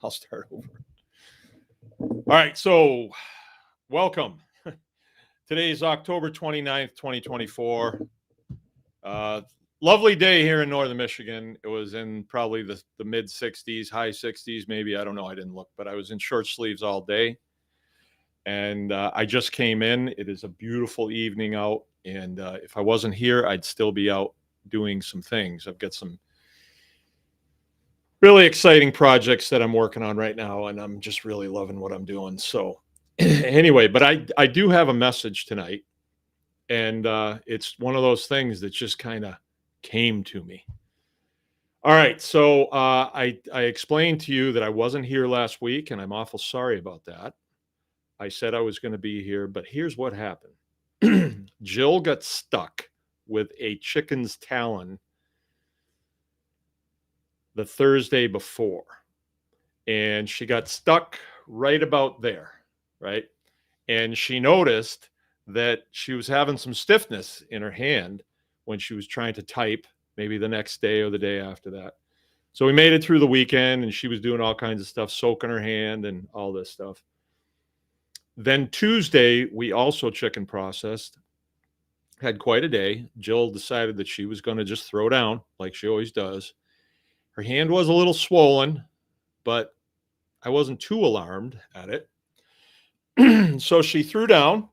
I'll start over. All right, so welcome. Today is October 29th, 2024. Lovely day here in northern Michigan. It was in probably the mid 60s, high 60s, maybe. I don't know. I didn't look, but I was in short sleeves all day. And I just came in. It is a beautiful evening out. And if I wasn't here, I'd still be out doing some things. I've got some really exciting projects that I'm working on right now, and I'm just really loving what I'm doing. So anyway, but I do have a message tonight, and it's one of those things that just kind of came to me. All right, so I explained to you that I wasn't here last week, and I'm awful sorry about that. I said I was going to be here, but here's what happened. Jill got stuck with a chicken's talon the Thursday before, and she got stuck right about there, right? And she noticed that she was having some stiffness in her hand when she was trying to type, maybe the next day or the day after that. So we made it through the weekend, and she was doing all kinds of stuff, soaking her hand and all this stuff. Then Tuesday, we also chicken processed, had quite a day. Jill decided that she was going to just throw down like she always does. Her hand was a little swollen, but I wasn't too alarmed at it. So she threw down,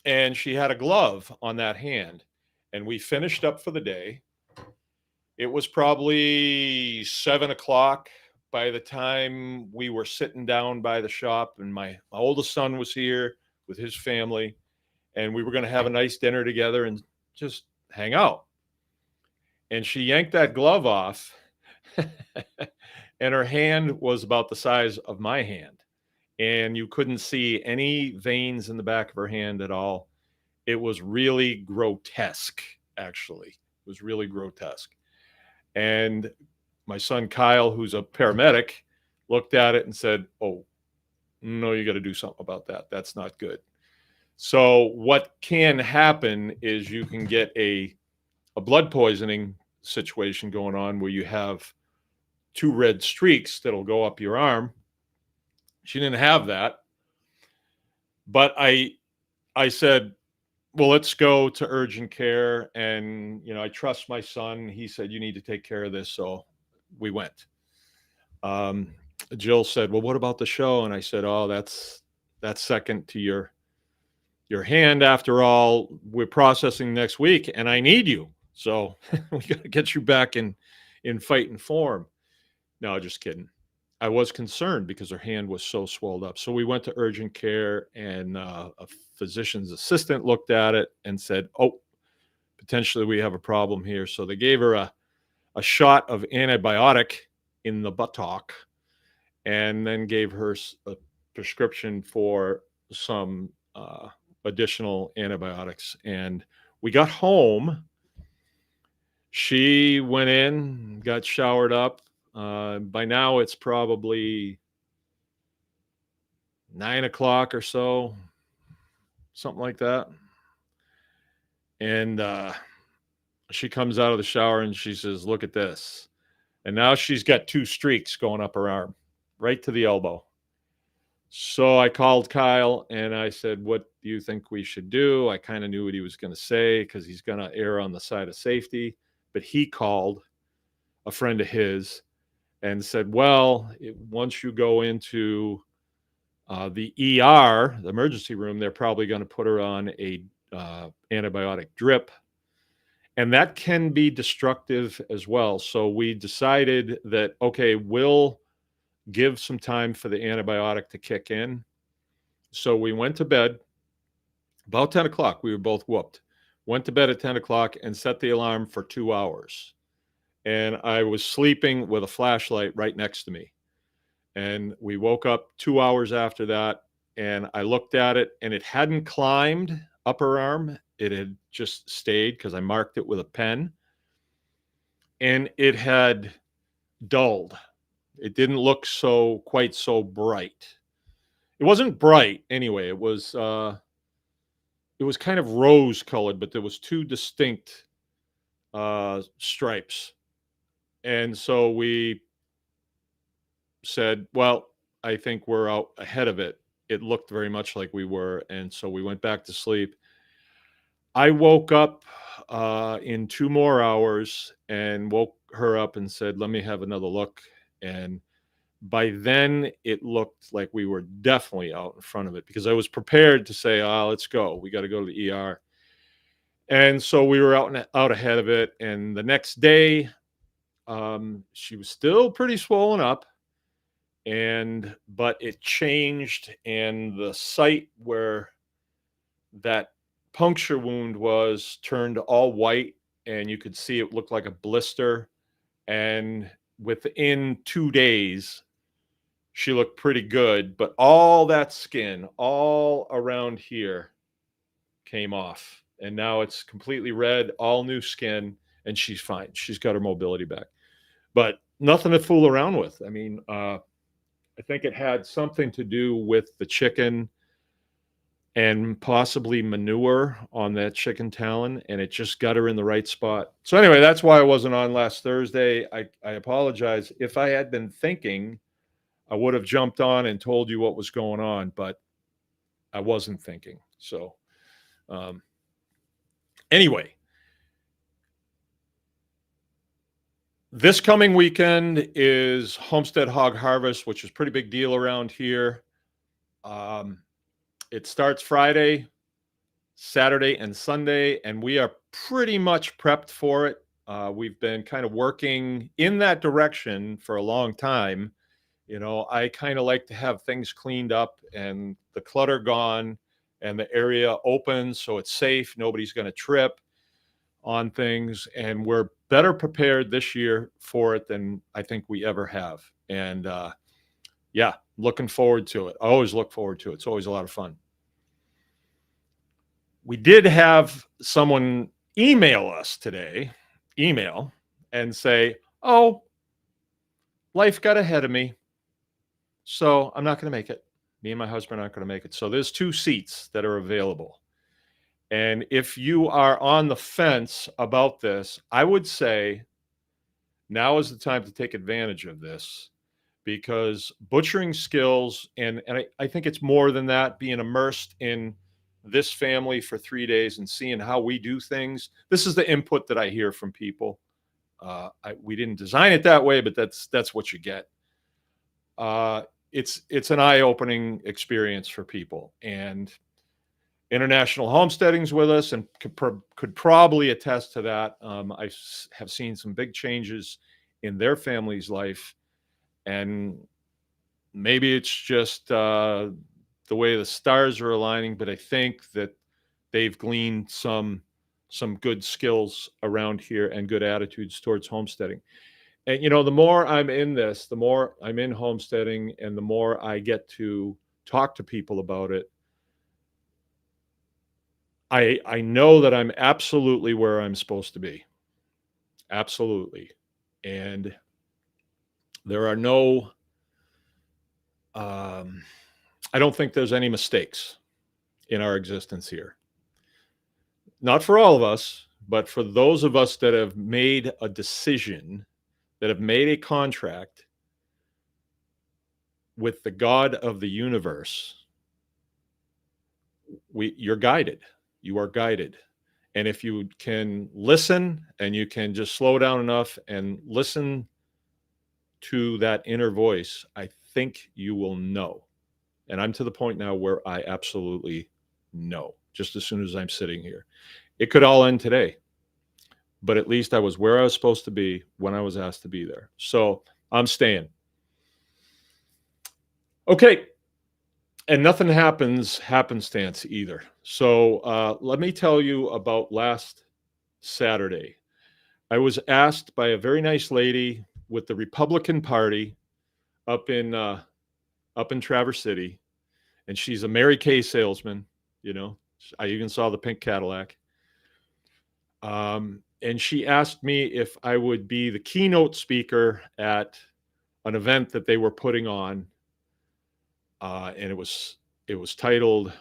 and she had a glove on that hand. And we finished up for the day. It was probably 7 o'clock by the time we were sitting down by the shop, and my oldest son was here with his family, and we were going to have a nice dinner together and just hang out. And she yanked that glove off, and her hand was about the size of my hand. And you couldn't see any veins in the back of her hand at all. It was really grotesque, actually. It was really grotesque. And my son Kyle, who's a paramedic, looked at it and said, "Oh, no, you got to do something about that. That's not good." So what can happen is you can get a blood poisoning situation going on where you have two red streaks that'll go up your arm. She didn't have that. But I said, well, let's go to urgent care. And, I trust my son. He said, you need to take care of this. So we went. Jill said, well, what about the show? And I said, oh, that's second to your hand. After all, we're processing next week and I need you. So we got to get you back in fighting form. No, just kidding. I was concerned because her hand was so swelled up. So we went to urgent care, and a physician's assistant looked at it and said, oh, potentially we have a problem here. So they gave her a shot of antibiotic in the buttock, and then gave her a prescription for some additional antibiotics. And we got home. She went in, got showered up. By now it's probably 9 o'clock or so, something like that. And she comes out of the shower and she says, look at this. And now she's got two streaks going up her arm, right to the elbow. So I called Kyle and I said, what do you think we should do? I kind of knew what he was going to say because he's going to err on the side of safety. But he called a friend of his and said, well, once you go into the ER, the emergency room, they're probably going to put her on a antibiotic drip. And that can be destructive as well. So we decided that, okay, we'll give some time for the antibiotic to kick in. So we went to bed about 10 o'clock. We were both whooped. Went to bed at 10 o'clock and set the alarm for 2 hours. And I was sleeping with a flashlight right next to me. And we woke up 2 hours after that, and I looked at it, and it hadn't climbed up her arm. It had just stayed because I marked it with a pen. And it had dulled. It didn't look quite so bright. It wasn't bright anyway. It was kind of rose colored, but there was two distinct stripes. And so we said, well, I think we're out ahead of it. It looked very much like we were. And so we went back to sleep. I woke up in 2 more hours and woke her up and said, let me have another look. And by then, it looked like we were definitely out in front of it because I was prepared to say, let's go. We got to go to the ER. And so we were out ahead of it. And the next day, she was still pretty swollen up, but it changed, and the site where that puncture wound was turned all white, and you could see it looked like a blister. And within 2 days, she looked pretty good, but all that skin all around here came off, and now it's completely red, all new skin, and she's fine. She's got her mobility back, but nothing to fool around with. I mean, I think it had something to do with the chicken and possibly manure on that chicken talon, and it just got her in the right spot. So anyway, that's why I wasn't on last Thursday. I apologize. If I had been thinking, I would have jumped on and told you what was going on, but I wasn't thinking. So anyway, this coming weekend is Homestead Hog Harvest, which is a pretty big deal around here. It starts Friday, Saturday, and Sunday, and we are pretty much prepped for it. We've been kind of working in that direction for a long time. You know, I kind of like to have things cleaned up and the clutter gone and the area open so it's safe. Nobody's going to trip on things. And we're better prepared this year for it than I think we ever have. And yeah, looking forward to it. I always look forward to it. It's always a lot of fun. We did have someone email us today, and say, oh, life got ahead of me, so I'm not going to make it. Me and my husband aren't going to make it. So there's 2 seats that are available. And if you are on the fence about this, I would say now is the time to take advantage of this, because butchering skills, and I think it's more than that, being immersed in this family for 3 days and seeing how we do things. This is the input that I hear from people. We didn't design it that way, but that's what you get. It's an eye-opening experience for people, and International Homesteading's with us and could probably attest to that. I have seen some big changes in their family's life, and maybe it's just the way the stars are aligning, but I think that they've gleaned some good skills around here and good attitudes towards homesteading. And, you know, the more I'm in this, the more I'm in homesteading and the more I get to talk to people about it, I know that I'm absolutely where I'm supposed to be. Absolutely. And there are no, I don't think there's any mistakes in our existence here. Not for all of us, but for those of us that have made a decision, that have made a contract with the God of the universe, you're guided. You are guided. And if you can listen and you can just slow down enough and listen to that inner voice, I think you will know. And I'm to the point now where I absolutely know, just as soon as I'm sitting here. It could all end today, but at least I was where I was supposed to be when I was asked to be there. So I'm staying. Okay. And nothing happens happenstance either. So let me tell you about last Saturday. I was asked by a very nice lady with the Republican Party up in Traverse City, and she's a Mary Kay salesman. You know, I even saw the pink Cadillac. And she asked me if I would be the keynote speaker at an event that they were putting on. And it was titled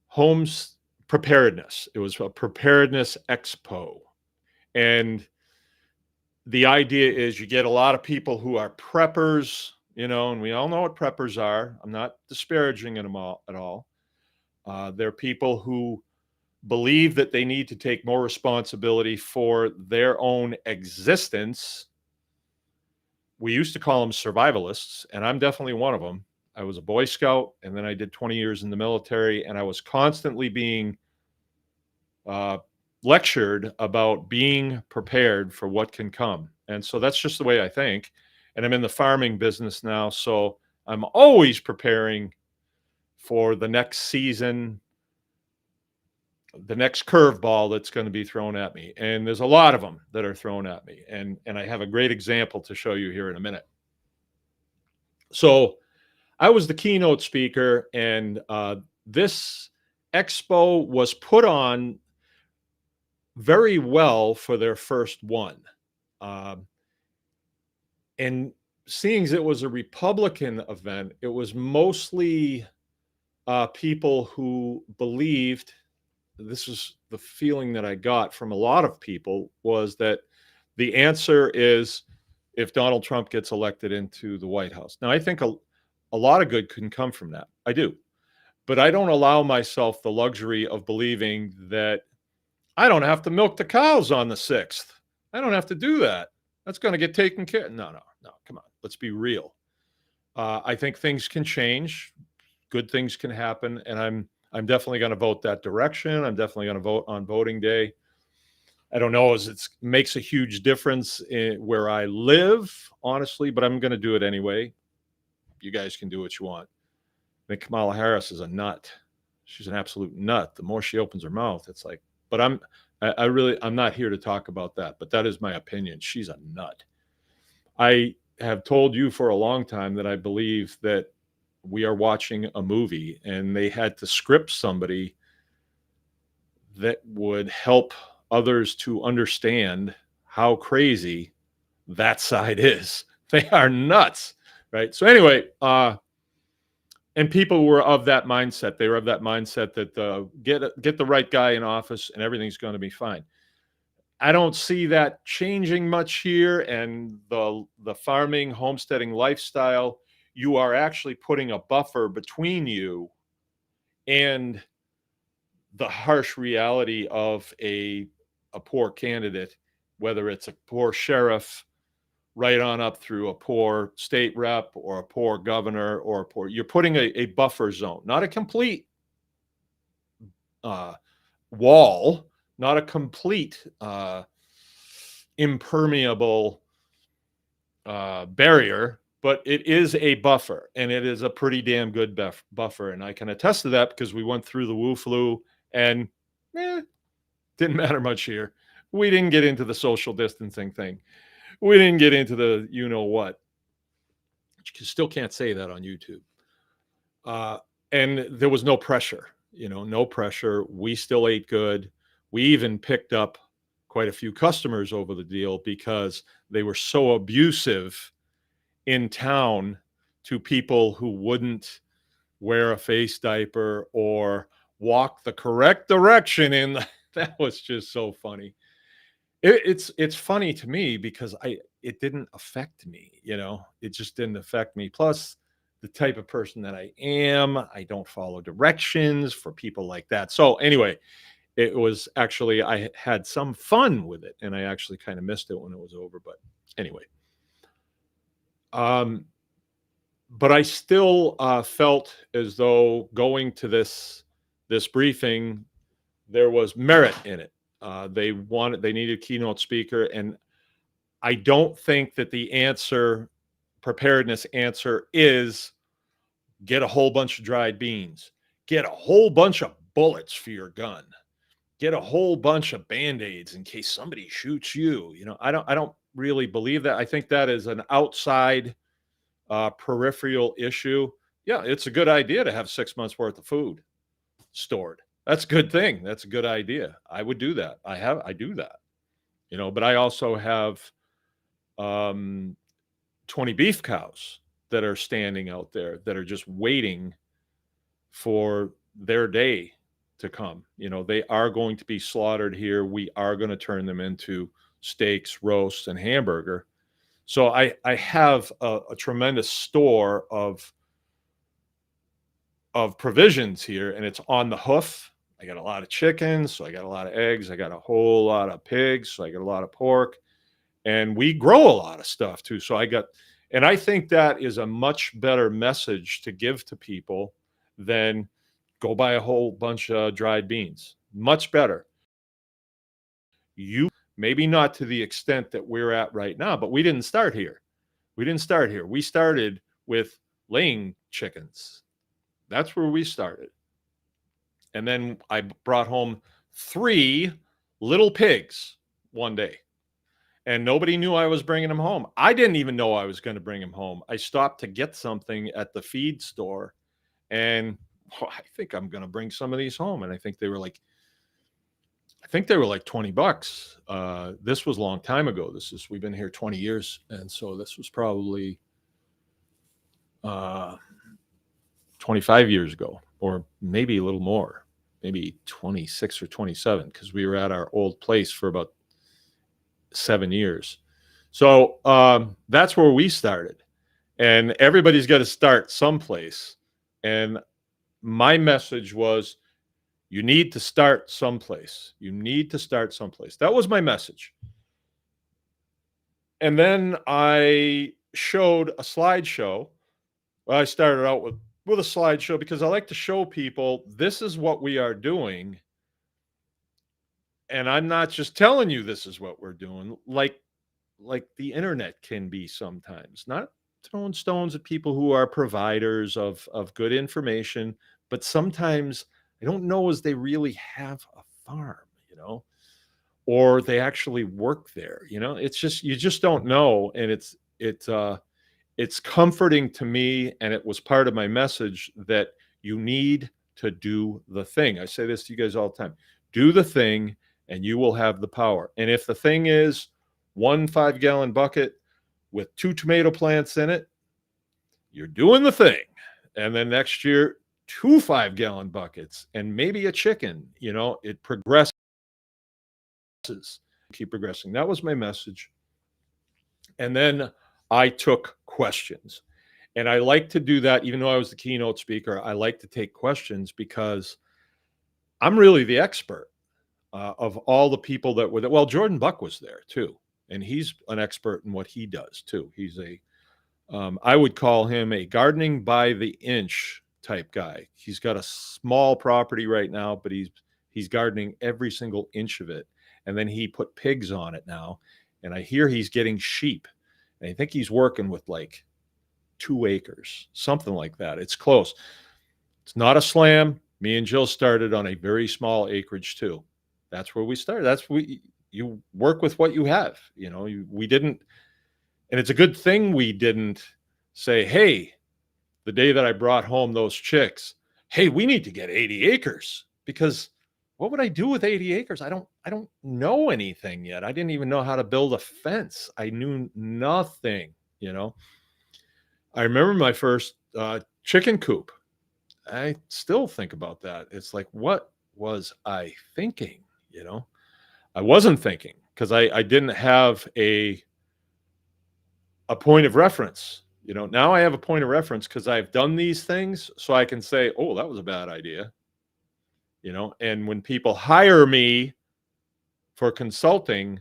Homes Preparedness. It was a preparedness expo. And the idea is you get a lot of people who are preppers, and we all know what preppers are. I'm not disparaging them all at all. They're people who believe that they need to take more responsibility for their own existence. We used to call them survivalists, and I'm definitely one of them. I was a Boy Scout, and then I did 20 years in the military, and I was constantly being uh, lectured about being prepared for what can come. And so that's just the way I think. And I'm in the farming business now, so I'm always preparing for the next season, the next curveball that's going to be thrown at me. And there's a lot of them that are thrown at me. And I have a great example to show you here in a minute. So I was the keynote speaker, and this expo was put on very well for their first one. And seeing as it was a Republican event, it was mostly people who believed, this is the feeling that I got from a lot of people, was that the answer is if Donald Trump gets elected into the White House. Now, I think a lot of good can come from that. I do. But I don't allow myself the luxury of believing that I don't have to milk the cows on the 6th. I don't have to do that. That's going to get taken care of. No, come on. Let's be real. I think things can change. Good things can happen. And I'm definitely going to vote that direction. I'm definitely going to vote on voting day. I don't know as it makes a huge difference in where I live, honestly, but I'm going to do it anyway. You guys can do what you want. I think Kamala Harris is a nut. She's an absolute nut. The more she opens her mouth, it's like, but I'm not here to talk about that, but that is my opinion. She's a nut. I have told you for a long time that I believe that we are watching a movie, and they had to script somebody that would help others to understand how crazy that side is. They are nuts, right? So anyway, and people were of that mindset. They were of that mindset that get the right guy in office and everything's going to be fine. I don't see that changing much here. And the farming, homesteading lifestyle, you are actually putting a buffer between you and the harsh reality of a poor candidate, whether it's a poor sheriff, right on up through a poor state rep or a poor governor or a poor, you're putting a buffer zone, not a complete wall, not a complete impermeable barrier, but it is a buffer, and it is a pretty damn good buffer. And I can attest to that because we went through the Wu flu, and didn't matter much here. We didn't get into the social distancing thing. We didn't get into the you know what. You still can't say that on YouTube. And there was no pressure, no pressure. We still ate good. We even picked up quite a few customers over the deal because they were so abusive in town to people who wouldn't wear a face diaper or walk the correct direction in. That was just so funny. It's funny to me because it didn't affect me, it just didn't affect me. Plus, the type of person that I am, I don't follow directions for people like that. So anyway, it was actually, I had some fun with it, and I actually kind of missed it when it was over. But anyway, but I still felt as though going to this briefing, there was merit in it. They needed a keynote speaker, and I don't think that the preparedness answer is get a whole bunch of dried beans, get a whole bunch of bullets for your gun, get a whole bunch of Band-Aids in case somebody shoots you. I don't really believe that. I think that is an outside peripheral issue. Yeah, it's a good idea to have 6 months worth of food stored. That's a good thing. That's a good idea. I would do that. I do that, but I also have 20 beef cows that are standing out there that are just waiting for their day to come. They are going to be slaughtered here. We are going to turn them into steaks, roasts, and hamburger. So I have a tremendous store of provisions here, and it's on the hoof. I got a lot of chickens, so I got a lot of eggs. I got a whole lot of pigs, so I got a lot of pork, and we grow a lot of stuff too. So and I think that is a much better message to give to people than go buy a whole bunch of dried beans. Much better. You maybe not to the extent that we're at right now, but we didn't start here. We didn't start here. We started with laying chickens. That's where we started. And then I brought home 3 little pigs one day. And nobody knew I was bringing them home. I didn't even know I was going to bring them home. I stopped to get something at the feed store, and I think I'm going to bring some of these home. And I think they were like $20. This was a long time ago. We've been here 20 years. And so this was probably 25 years ago, or maybe a little more, maybe 26 or 27, because we were at our old place for about 7 years. So that's where we started. And everybody's got to start someplace. And my message was, you need to start someplace. You need to start someplace. That was my message. And then I showed a slideshow. Well, I started out with a slideshow because I like to show people this is what we are doing. And I'm not just telling you this is what we're doing, like the internet can be sometimes, not throwing stones at people who are providers of good information, but sometimes I don't know as they really have a farm, or they actually work there. It's just, you just don't know. And it's comforting to me, and it was part of my message that you need to do the thing. I say this to you guys all the time. Do the thing and you will have the power. And if the thing is 1 5-gallon bucket with 2 tomato plants in it, you're doing the thing. And then next year, 2 5-gallon buckets and maybe a chicken, it progresses. Keep progressing. That was my message. And then I took questions. And I like to do that, even though I was the keynote speaker. I like to take questions because I'm really the expert of all the people that were there. Well, Jordan Buck was there too. And he's an expert in what he does too. He's I would call him a gardening by the inch type guy. He's got a small property right now, but he's gardening every single inch of it. And then he put pigs on it now. And I hear he's getting sheep. And I think he's working with like 2 acres, something like that. It's close. It's not a slam. Me and Jill started on a very small acreage too. That's where we started. You work with what you have. We didn't, and it's a good thing we didn't say, hey, the day that I brought home those chicks, hey, we need to get 80 acres, because what would I do with 80 acres? I don't know anything yet. I didn't even know how to build a fence. I knew nothing, I remember my first chicken coop. I still think about that. It's like, what was I thinking? I wasn't thinking, because I didn't have a point of reference. Now I have a point of reference because I've done these things, so I can say, oh, that was a bad idea. And when people hire me for consulting,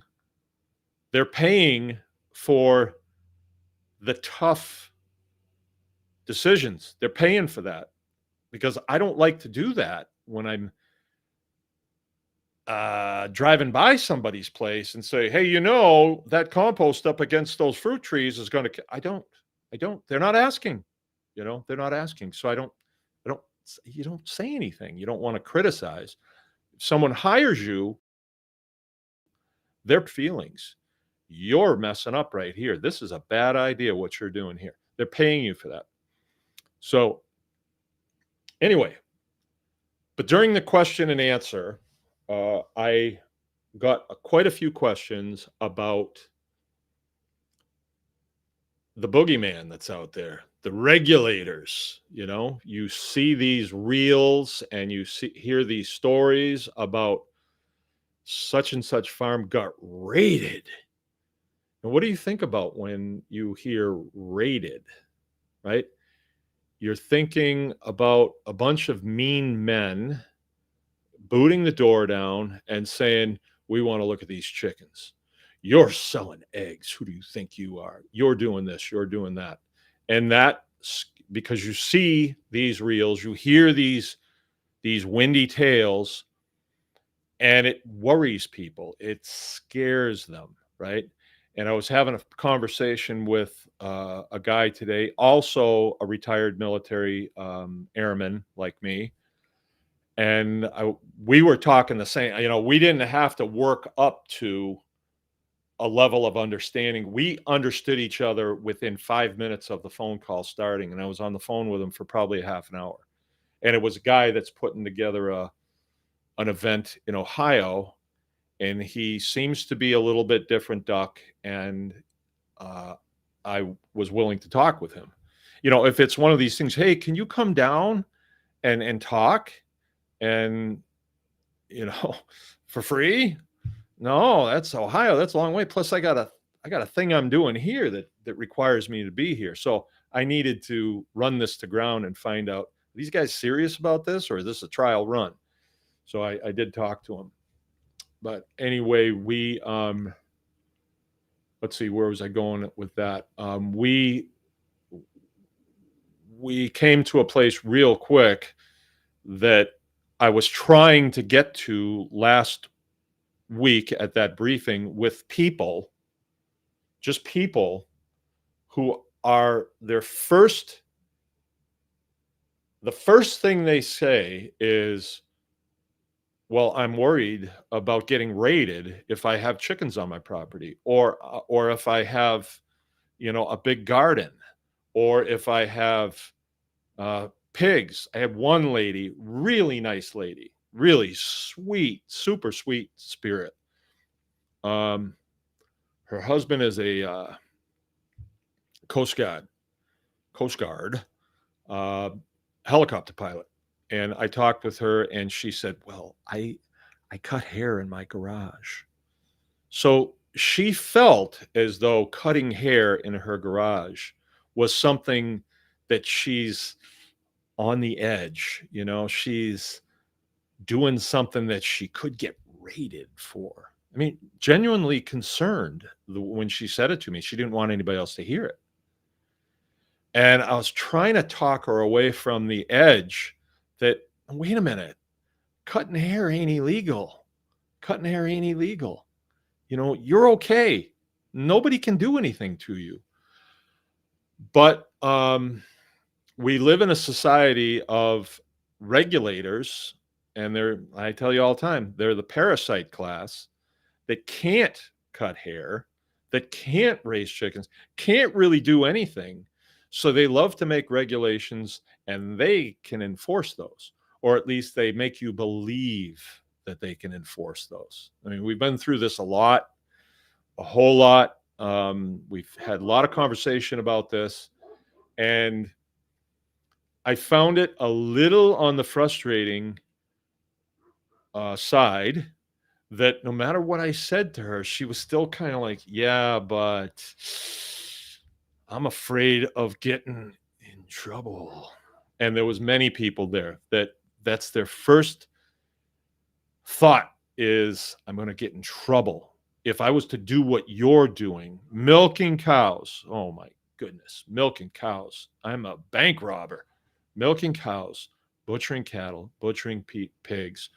they're paying for the tough decisions. They're paying for that, because I don't like to do that when I'm driving by somebody's place and say, hey, that compost up against those fruit trees is going to, I don't, they're not asking, they're not asking. So you don't say anything. You don't want to criticize. If someone hires you, their feelings, you're messing up right here. This is a bad idea, what you're doing here. They're paying you for that. So anyway, but during the question and answer, I got quite a few questions about the boogeyman that's out there, the regulators. You see these reels and you hear these stories about such and such farm got raided And what do you think about when you hear raided, right? You're thinking about a bunch of mean men booting the door down and saying, "We want to look at these chickens. You're selling eggs. Who do you think you are? You're doing this, you're doing that." And that, because you see these reels, you hear these windy tales, and it worries people. It scares them, right? And I was having a conversation with a guy today, also a retired military airman like me, and we were talking the same. We didn't have to work up to a level of understanding. We understood each other within 5 minutes of the phone call starting, and I was on the phone with him for probably a half an hour. And it was a guy that's putting together an event in Ohio, and he seems to be a little bit different duck. And I was willing to talk with him. If it's one of these things, hey, can you come down and talk? And for free? No, that's Ohio. That's a long way. Plus, I got a thing I'm doing here that requires me to be here. So I needed to run this to ground and find out, are these guys serious about this, or is this a trial run? So I did talk to him. But anyway, let's see, where was I going with that? We came to a place real quick that I was trying to get to last week at that briefing with people, just people who are the first thing they say is, well, I'm worried about getting raided if I have chickens on my property, or if I have, a big garden, or if I have pigs. I had one lady, really nice lady, really sweet, super sweet spirit. Her husband is a Coast Guard helicopter pilot. And I talked with her, and she said, well, I cut hair in my garage. So she felt as though cutting hair in her garage was something that she's on the edge. She's doing something that she could get raided for. I mean, genuinely concerned when she said it to me. She didn't want anybody else to hear it. And I was trying to talk her away from the edge that, wait a minute, cutting hair ain't illegal. Cutting hair ain't illegal. You're okay. Nobody can do anything to you. But we live in a society of regulators, and I tell you all the time, they're the parasite class that can't cut hair, that can't raise chickens, can't really do anything. So they love to make regulations, and they can enforce those, or at least they make you believe that they can enforce those. I mean, we've been through this a whole lot. We've had a lot of conversation about this, and I found it a little on the frustrating side that no matter what I said to her, she was still kind of like, yeah, but I'm afraid of getting in trouble. And there was many people there that's their first thought is, I'm going to get in trouble if I was to do what you're doing, milking cows. Oh my goodness, milking cows. I'm a bank robber. Milking cows, butchering cattle, butchering pigs,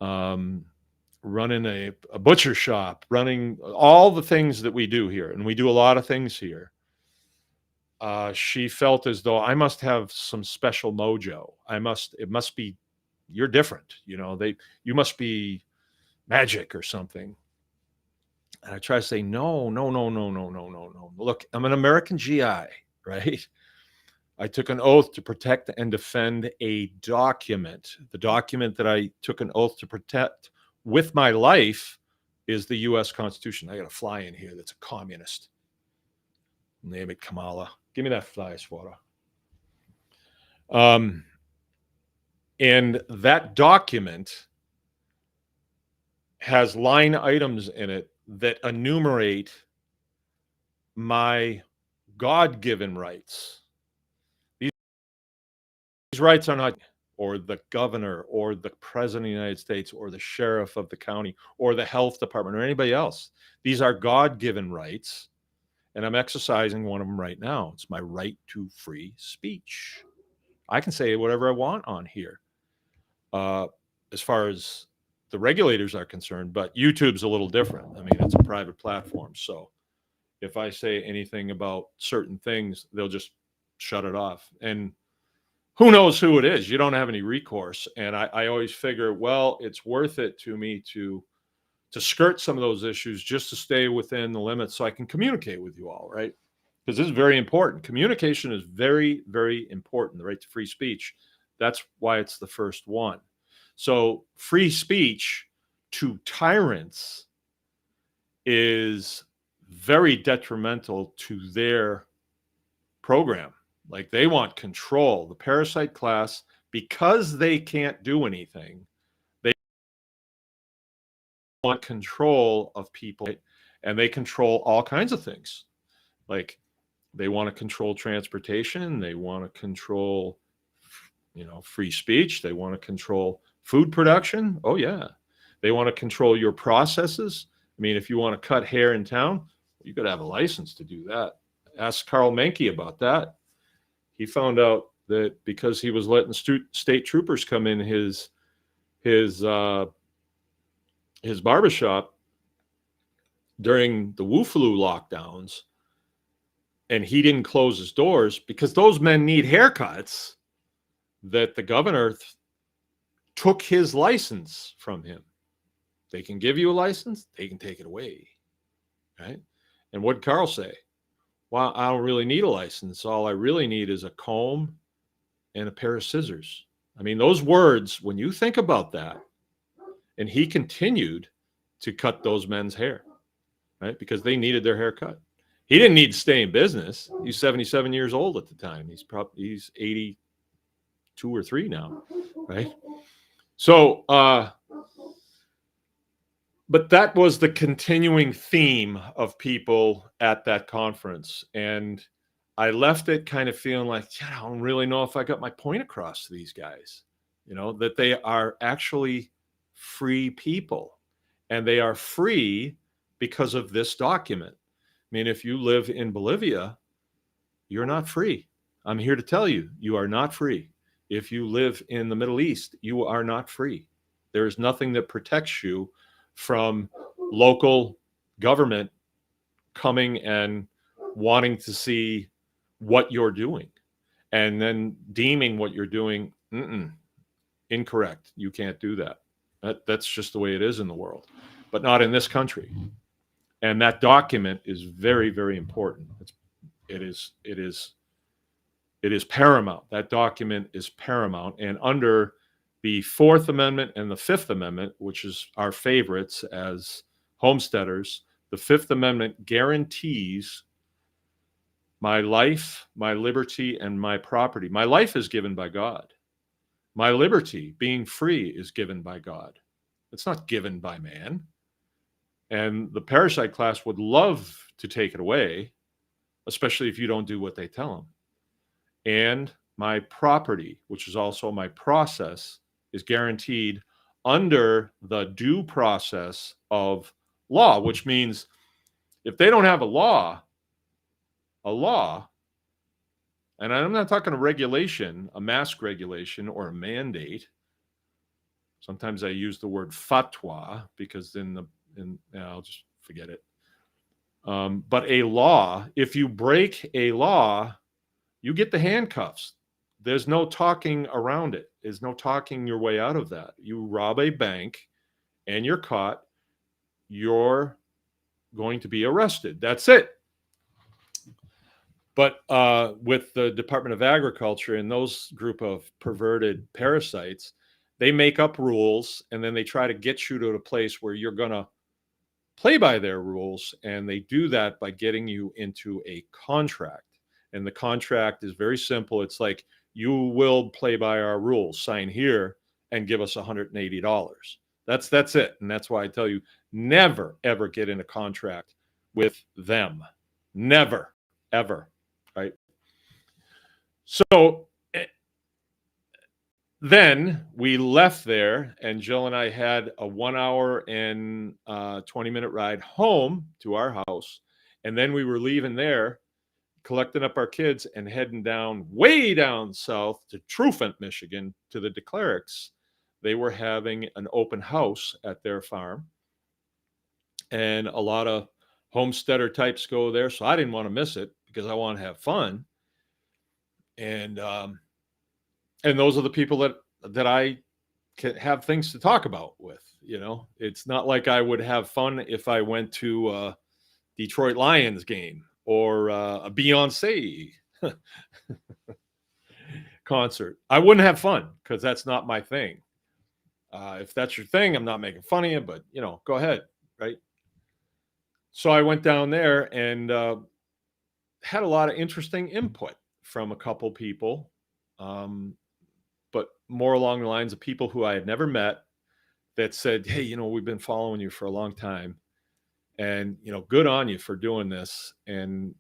running a butcher shop, running all the things that we do here. And we do a lot of things here. She felt as though I must have some special mojo. It must be, you're different. You must be magic or something. And I try to say, no. Look, I'm an American GI, right? I took an oath to protect and defend a document. The document that I took an oath to protect with my life is the U.S. Constitution. I got a fly in here that's a communist. Name it Kamala. Give me that fly swatter. And that document has line items in it that enumerate my God-given rights. These rights are not, or the governor, or the president of the United States, or the sheriff of the county, or the health department, or anybody else. These are God-given rights, and I'm exercising one of them right now. It's my right to free speech. I can say whatever I want on here, as far as the regulators are concerned, but YouTube's a little different. I mean, it's a private platform, so if I say anything about certain things, they'll just shut it off. And who knows who it is? You don't have any recourse. And I always figure, well, it's worth it to me to skirt some of those issues just to stay within the limits so I can communicate with you all, right? Because this is very important. Communication is very, very important, the right to free speech. That's why it's the first one. So free speech to tyrants is very detrimental to their program. Like, they want control. The parasite class, because they can't do anything, they want control of people, and they control all kinds of things. Like, they want to control transportation. They want to control, free speech. They want to control food production. Oh, yeah. They want to control your processes. I mean, if you want to cut hair in town, you got to have a license to do that. Ask Carl Menke about that. He found out that because he was letting state troopers come in his barbershop during the Wu Flu lockdowns, and he didn't close his doors because those men need haircuts, that the governor took his license from him. They can give you a license, they can take it away, right? And what did Carl say? Well, I don't really need a license. All I really need is a comb and a pair of scissors. I mean, those words, when you think about that, and he continued to cut those men's hair, right? Because they needed their hair cut. He didn't need to stay in business. He's 77 years old at the time. He's 82 or 3 now, right? So, but that was the continuing theme of people at that conference. And I left it kind of feeling like, I don't really know if I got my point across to these guys, that they are actually free people, and they are free because of this document. I mean, if you live in Bolivia, you're not free. I'm here to tell you, you are not free. If you live in the Middle East, you are not free. There is nothing that protects you from local government coming and wanting to see what you're doing and then deeming what you're doing incorrect. You can't do that. That's just the way it is in the world, but not in this country. And that document is very, very important. It is paramount. That document is paramount. And under the Fourth Amendment and the Fifth Amendment, which is our favorites as homesteaders, the Fifth Amendment guarantees my life, my liberty, and my property. My life is given by God. My liberty, being free, is given by God. It's not given by man. And the parasite class would love to take it away, especially if you don't do what they tell them. And my property, which is also my process, is guaranteed under the due process of law, which means if they don't have a law, and I'm not talking a regulation, a mask regulation or a mandate. Sometimes I use the word fatwa because I'll just forget it. But a law, if you break a law, you get the handcuffs. There's no talking around it. There's no talking your way out of that. You rob a bank and you're caught, you're going to be arrested. That's it. But with the Department of Agriculture and those group of perverted parasites, they make up rules and then they try to get you to a place where you're going to play by their rules. And they do that by getting you into a contract. And the contract is very simple. It's like, you will play by our rules, sign here and give us $180. That's it. And that's why I tell you, never, ever get in a contract with them. Never, ever. Right. So then we left there, and Jill and I had a 1 hour and 20-minute ride home to our house. And then we were leaving there, collecting up our kids and heading down, way down south to Trufant, Michigan, to the DeClerc's. They were having an open house at their farm, and a lot of homesteader types go there. So I didn't want to miss it because I want to have fun. And those are the people that I can have things to talk about with. You know, it's not like I would have fun if I went to a Detroit Lions game or a Beyonce concert. I wouldn't have fun because that's not my thing. If that's your thing, I'm not making fun of you, but you know, go ahead, right? So I went down there and had a lot of interesting input from a couple people, but more along the lines of people who I had never met that said, "Hey, you know, we've been following you for a long time, and you know, good on you for doing this and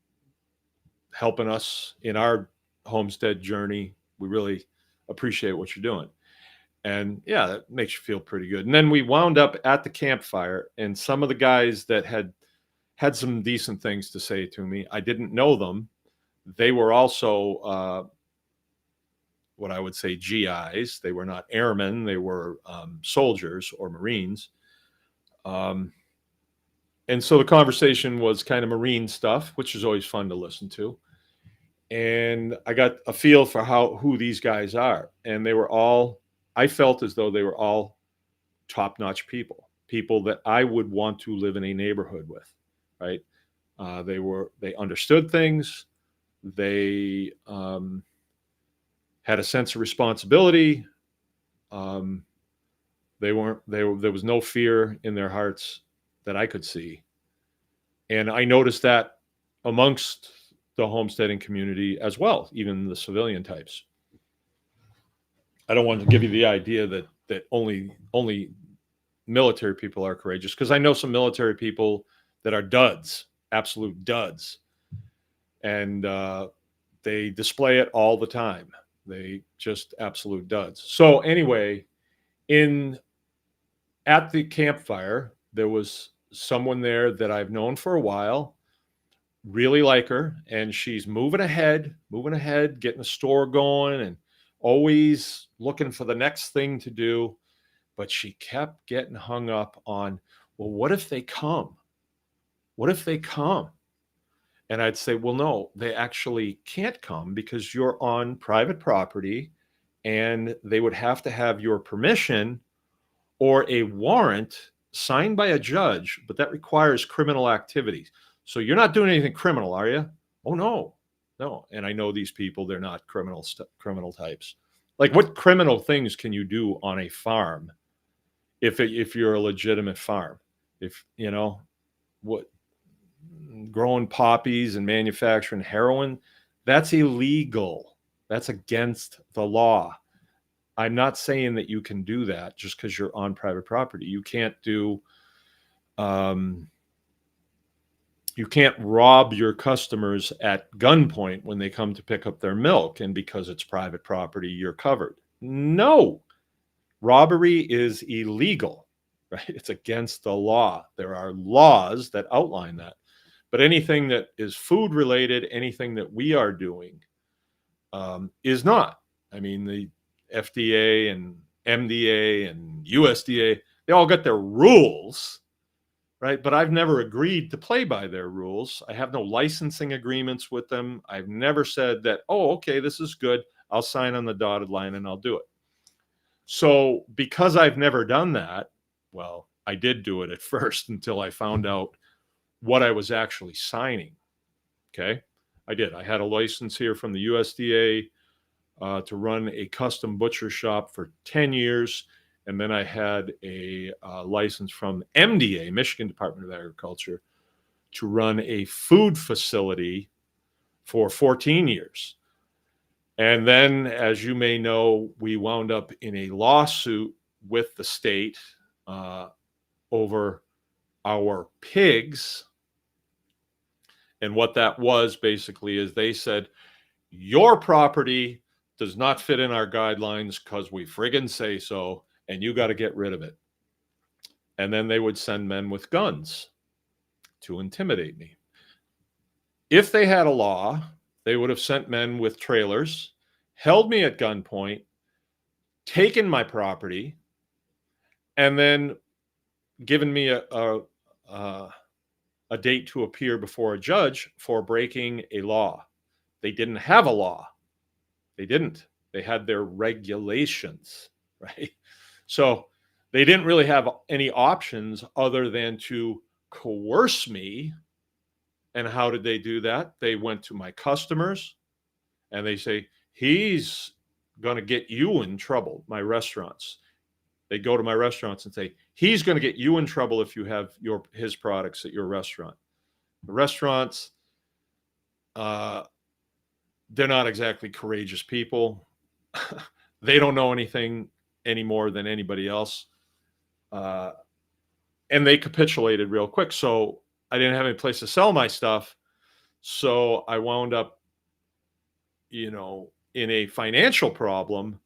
helping us in our homestead journey. We really appreciate what you're doing." And yeah, that makes you feel pretty good. And then we wound up at the campfire, and some of the guys that had some decent things to say to me, I didn't know them. They were also what I would say GIs. They were not airmen. They were soldiers or Marines. And so the conversation was kind of Marine stuff, which is always fun to listen to. And I got a feel for who these guys are. And they were all, I felt as though they were all top-notch people that I would want to live in a neighborhood with, right? They understood things. They had a sense of responsibility. There was no fear in their hearts that I could see. And I noticed that amongst the homesteading community as well, even the civilian types. I don't want to give you the idea that only military people are courageous, because I know some military people that are duds, absolute duds, and they display it all the time. They just absolute duds. So anyway, at the campfire, there was someone there that I've known for a while, really like her, and she's moving ahead, getting the store going, and always looking for the next thing to do. But she kept getting hung up on, well, what if they come? What if they come? And I'd say, well, no, they actually can't come because you're on private property, and they would have to have your permission or a warrant signed by a judge, but that requires criminal activities. So you're not doing anything criminal, are you? Oh, no. And I know these people, they're not criminal types. Like, what criminal things can you do on a farm if you're a legitimate farm? If, you know, what, growing poppies and manufacturing heroin, that's illegal. That's against the law. I'm not saying that you can do that just because you're on private property. You can't you can't rob your customers at gunpoint when they come to pick up their milk, and because it's private property, you're covered. No, robbery is illegal, right? It's against the law. There are laws that outline that. But anything that is food related, anything that we are doing is not. I mean, the FDA and MDA and USDA, they all got their rules, right? But I've never agreed to play by their rules. I have no licensing agreements with them. I've never said that, oh, okay, this is good. I'll sign on the dotted line and I'll do it. So because I've never done that, well, I did do it at first until I found out what I was actually signing. Okay. I did. I had a license here from the USDA to run a custom butcher shop for 10 years. And then I had a license from MDA, Michigan Department of Agriculture, to run a food facility for 14 years. And then, as you may know, we wound up in a lawsuit with the state uh, over our pigs. And what that was basically is they said, your property does not fit in our guidelines because we friggin' say so, and you got to get rid of it. And then they would send men with guns to intimidate me. If they had a law, they would have sent men with trailers, held me at gunpoint, taken my property, and then given me a date to appear before a judge for breaking a law. They didn't have a law. They didn't. They had their regulations, right? So they didn't really have any options other than to coerce me. And how did they do that? They went to my customers and they say, he's going to get you in trouble, my restaurants. They go to my restaurants and say, he's going to get you in trouble if you have his products at your restaurant. The restaurants, they're not exactly courageous people. They don't know anything any more than anybody else. And they capitulated real quick. So I didn't have any place to sell my stuff. So I wound up, in a financial problem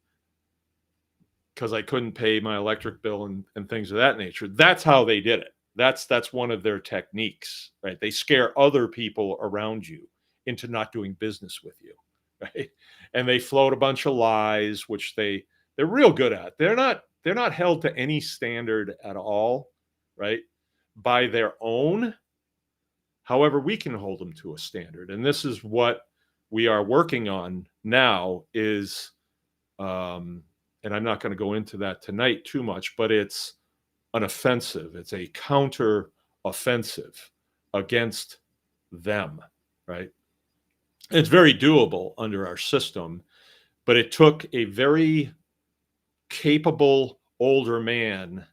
because I couldn't pay my electric bill and things of that nature. That's how they did it. That's one of their techniques, right? They scare other people around you into not doing business with you, right? And they float a bunch of lies, which they're real good at. They're not held to any standard at all, right? By their own. However, we can hold them to a standard. And this is what we are working on now is, and I'm not going to go into that tonight too much, but it's an offensive. It's a counter offensive against them, right? It's very doable under our system, but it took a very capable older man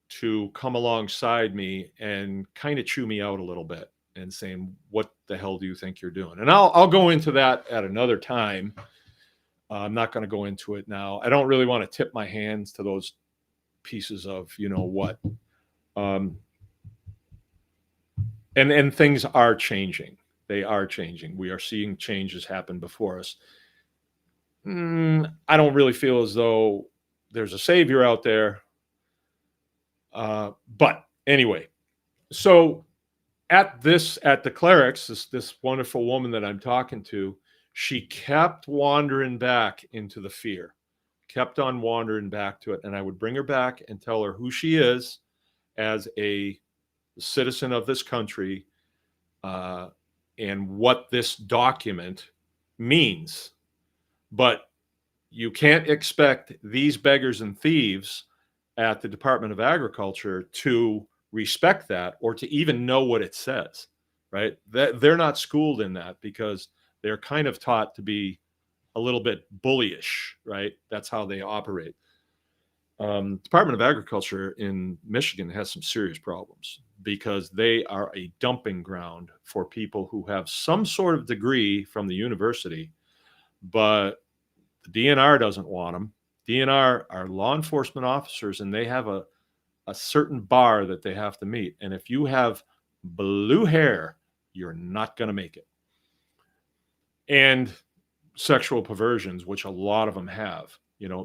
to come alongside me and kind of chew me out a little bit and saying, what the hell do you think you're doing? And I'll go into that at another time. I'm not going to go into it now. I don't really want to tip my hands to those pieces of, what. And things are changing. They are changing. We are seeing changes happen before us. I don't really feel as though there's a savior out there. But anyway, so at the clerics, this wonderful woman that I'm talking to, she kept wandering back into the fear, kept on wandering back to it. And I would bring her back and tell her who she is as a citizen of this country, and what this document means. But you can't expect these beggars and thieves at the Department of Agriculture to respect that or to even know what it says, right? They're not schooled in that because they're kind of taught to be a little bit bullyish, right? That's how they operate. Department of Agriculture in Michigan has some serious problems because they are a dumping ground for people who have some sort of degree from the university, but the DNR doesn't want them. DNR are law enforcement officers, and they have a certain bar that they have to meet. And if you have blue hair, you're not going to make it. And sexual perversions, which a lot of them have,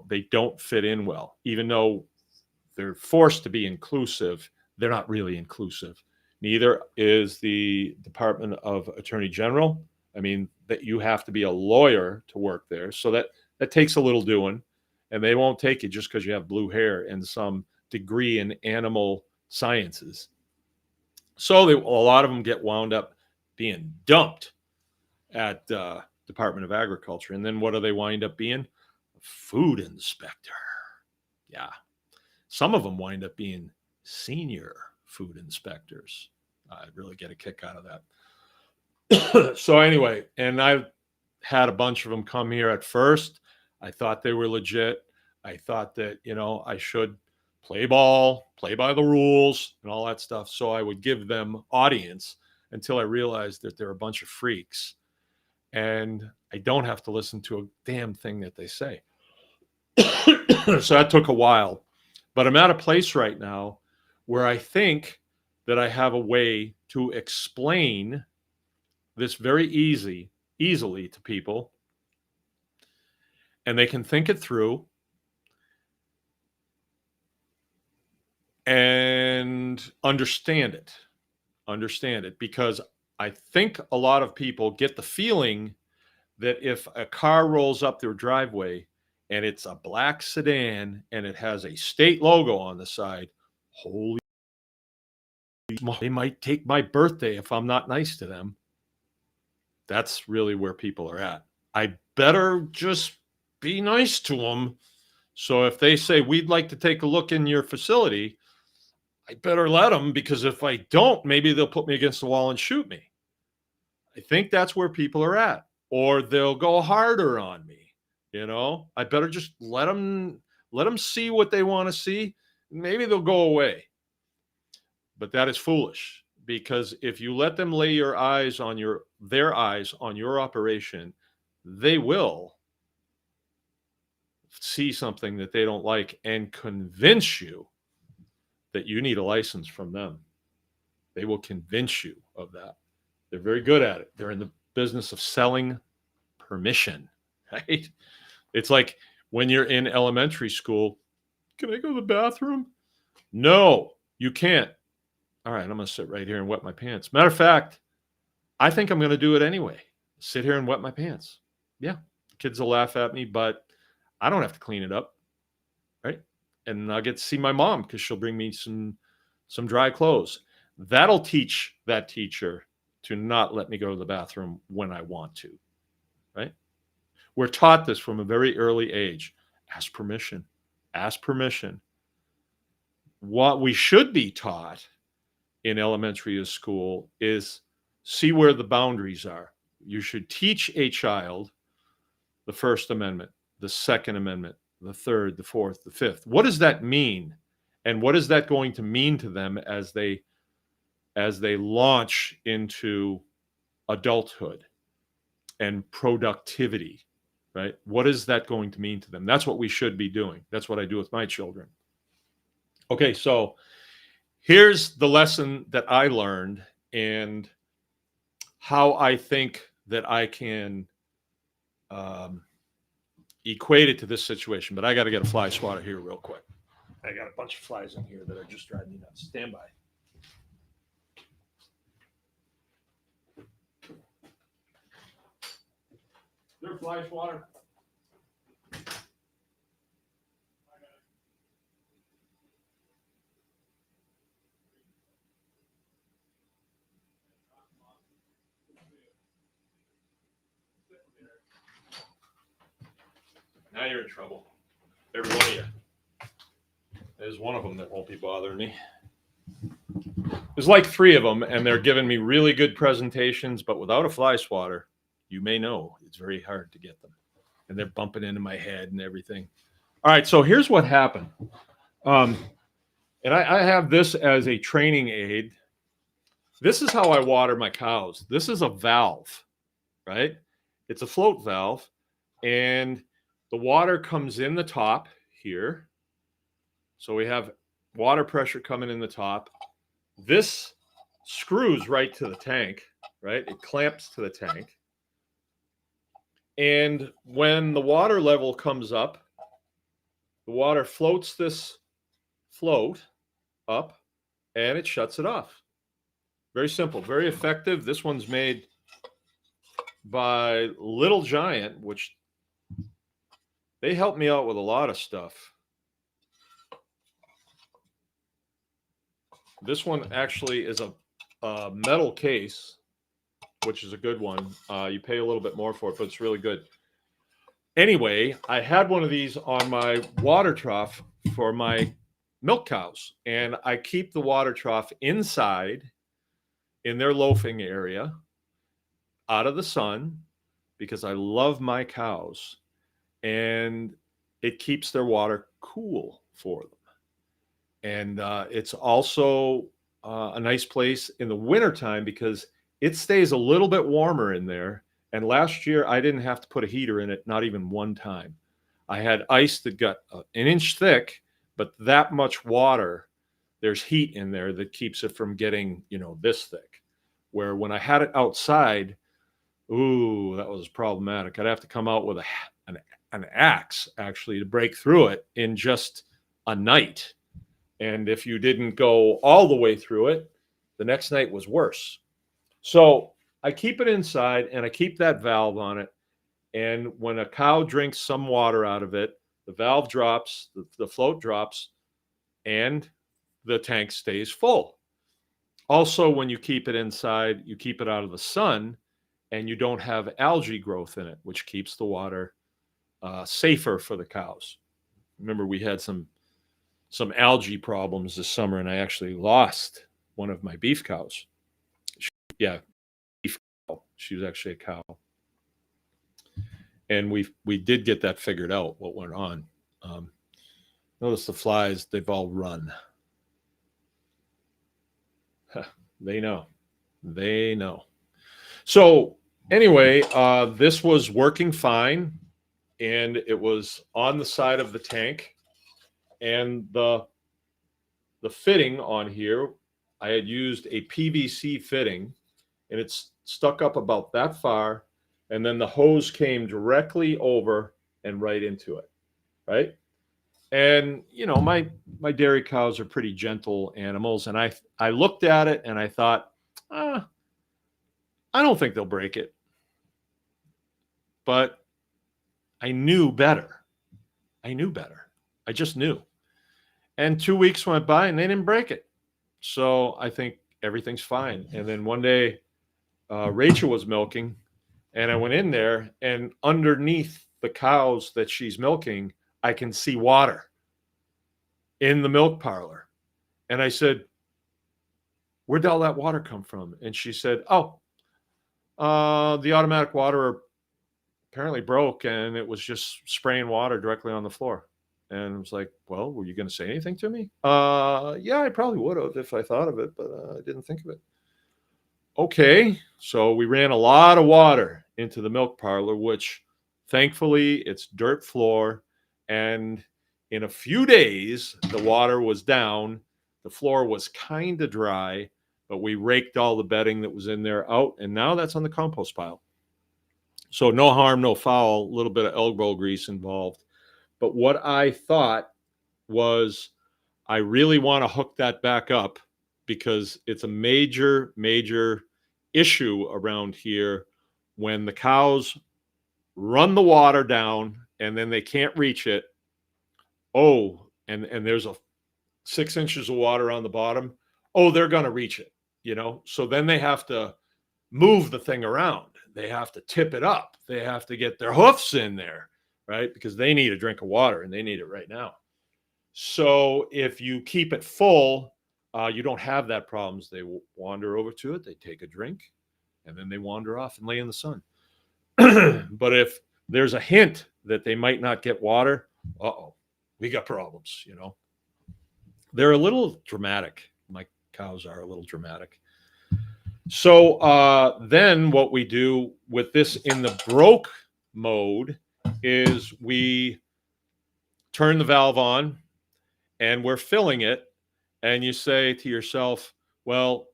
they don't fit in well. Even though they're forced to be inclusive, they're not really inclusive. Neither is the Department of Attorney General. I mean, that you have to be a lawyer to work there. So that takes a little doing. And they won't take you just because you have blue hair and some degree in animal sciences. So a lot of them get wound up being dumped at Department of Agriculture. And then what do they wind up being? A food inspector. Yeah. Some of them wind up being senior food inspectors. I really get a kick out of that. So anyway, and I've had a bunch of them come here at first. I thought they were legit. I thought that, I should play ball, play by the rules and all that stuff. So I would give them audience until I realized that they're a bunch of freaks. And I don't have to listen to a damn thing that they say. So that took a while. But I'm at a place right now where I think that I have a way to explain this very easily to people, and they can think it through and understand it, because I think a lot of people get the feeling that if a car rolls up their driveway and it's a black sedan and it has a state logo on the side, holy, they might take my birthday if I'm not nice to them. That's really where people are at. I better just be nice to them. So if they say, we'd like to take a look in your facility, I better let them, because if I don't, maybe they'll put me against the wall and shoot me. I think that's where people are at, or they'll go harder on me. I better just let them see what they want to see. Maybe they'll go away. But that is foolish, because if you let them lay their eyes on your operation, they will see something that they don't like and convince you that you need a license from them. They will convince you of that. They're very good at it. They're in the business of selling permission, right? It's like when you're in elementary school, can I go to the bathroom? No, you can't. All right, I'm going to sit right here and wet my pants. Matter of fact, I think I'm going to do it anyway. Sit here and wet my pants. Yeah, kids will laugh at me, but I don't have to clean it up, right? And I'll get to see my mom because she'll bring me some dry clothes. That'll teach that teacher to not let me go to the bathroom when I want to, right? We're taught this from a very early age. Ask permission. Ask permission. What we should be taught in elementary school is see where the boundaries are. You should teach a child the First Amendment, the Second Amendment, the Third, the Fourth, the Fifth. What does that mean? And what is that going to mean to them as they launch into adulthood and productivity, right? What is that going to mean to them? That's what we should be doing. That's what I do with my children. Okay, so here's the lesson that I learned and how I think that I can equate it to this situation. But I got to get a fly swatter here real quick. I got a bunch of flies in here that are just driving me nuts. Stand by. Is there a fly swatter? Now you're in trouble. Every one of you. There's one of them that won't be bothering me. There's like 3 of them, and they're giving me really good presentations, but without a fly swatter, you may know it's very hard to get them. And they're bumping into my head and everything. All right, so here's what happened. And I have this as a training aid. This is how I water my cows. This is a valve, right? It's a float valve, and the water comes in the top here. So we have water pressure coming in the top. This screws right to the tank, right? It clamps to the tank. And when the water level comes up, the water floats this float up and it shuts it off. Very simple, very effective. This one's made by Little Giant, which they helped me out with a lot of stuff. This one actually is a metal case, which is a good one. You pay a little bit more for it, but it's really good. Anyway, I had one of these on my water trough for my milk cows, and I keep the water trough inside in their loafing area out of the sun because I love my cows, and it keeps their water cool for them. And it's also a nice place in the wintertime because it stays a little bit warmer in there. And last year, I didn't have to put a heater in it, not even one time. I had ice that got an inch thick, but that much water, there's heat in there that keeps it from getting, this thick. Where when I had it outside, ooh, that was problematic. I'd have to come out with an axe actually to break through it in just a night. And if you didn't go all the way through it, the next night was worse. So I keep it inside and I keep that valve on it. And when a cow drinks some water out of it, the valve drops, the float drops, and the tank stays full. Also, when you keep it inside, you keep it out of the sun and you don't have algae growth in it, which keeps the water safer for the cows. Remember, we had some algae problems this summer, and I actually lost one of my beef cows. Beef cow. She was actually a cow, and we did get that figured out. What went on? Notice the flies; they've all run. They know. They know. So anyway, this was working fine, and it was on the side of the tank. And the fitting on here, I had used a PVC fitting, and it's stuck up about that far, and then the hose came directly over and right into it, right? And my dairy cows are pretty gentle animals, and I looked at it and I thought, I don't think they'll break it. But I knew better. I just knew. And 2 weeks went by and they didn't break it. So I think everything's fine. And then one day, Rachel was milking, and I went in there, and underneath the cows that she's milking, I can see water in the milk parlor. And I said, where'd all that water come from? And she said, the automatic water apparently broke, and it was just spraying water directly on the floor. And I was like, well, were you going to say anything to me? Yeah, I probably would have if I thought of it, but I didn't think of it. Okay, so we ran a lot of water into the milk parlor, which thankfully it's dirt floor. And in a few days, the water was down. The floor was kind of dry, but we raked all the bedding that was in there out. And now that's on the compost pile. So no harm, no foul, a little bit of elbow grease involved. But what I thought was, I really want to hook that back up because it's a major, major issue around here when the cows run the water down and then they can't reach it. Oh, and there's 6 inches of water on the bottom. Oh, they're going to reach it, So then they have to move the thing around. They have to tip it up. They have to get their hoofs in there, right? Because they need a drink of water and they need it right now. So if you keep it full, you don't have that problems. They wander over to it, they take a drink, and then they wander off and lay in the sun. But if there's a hint that they might not get water, we got problems, They're a little dramatic. My cows are a little dramatic. So then what we do with this in the broke mode is we turn the valve on and we're filling it. And you say to yourself, well,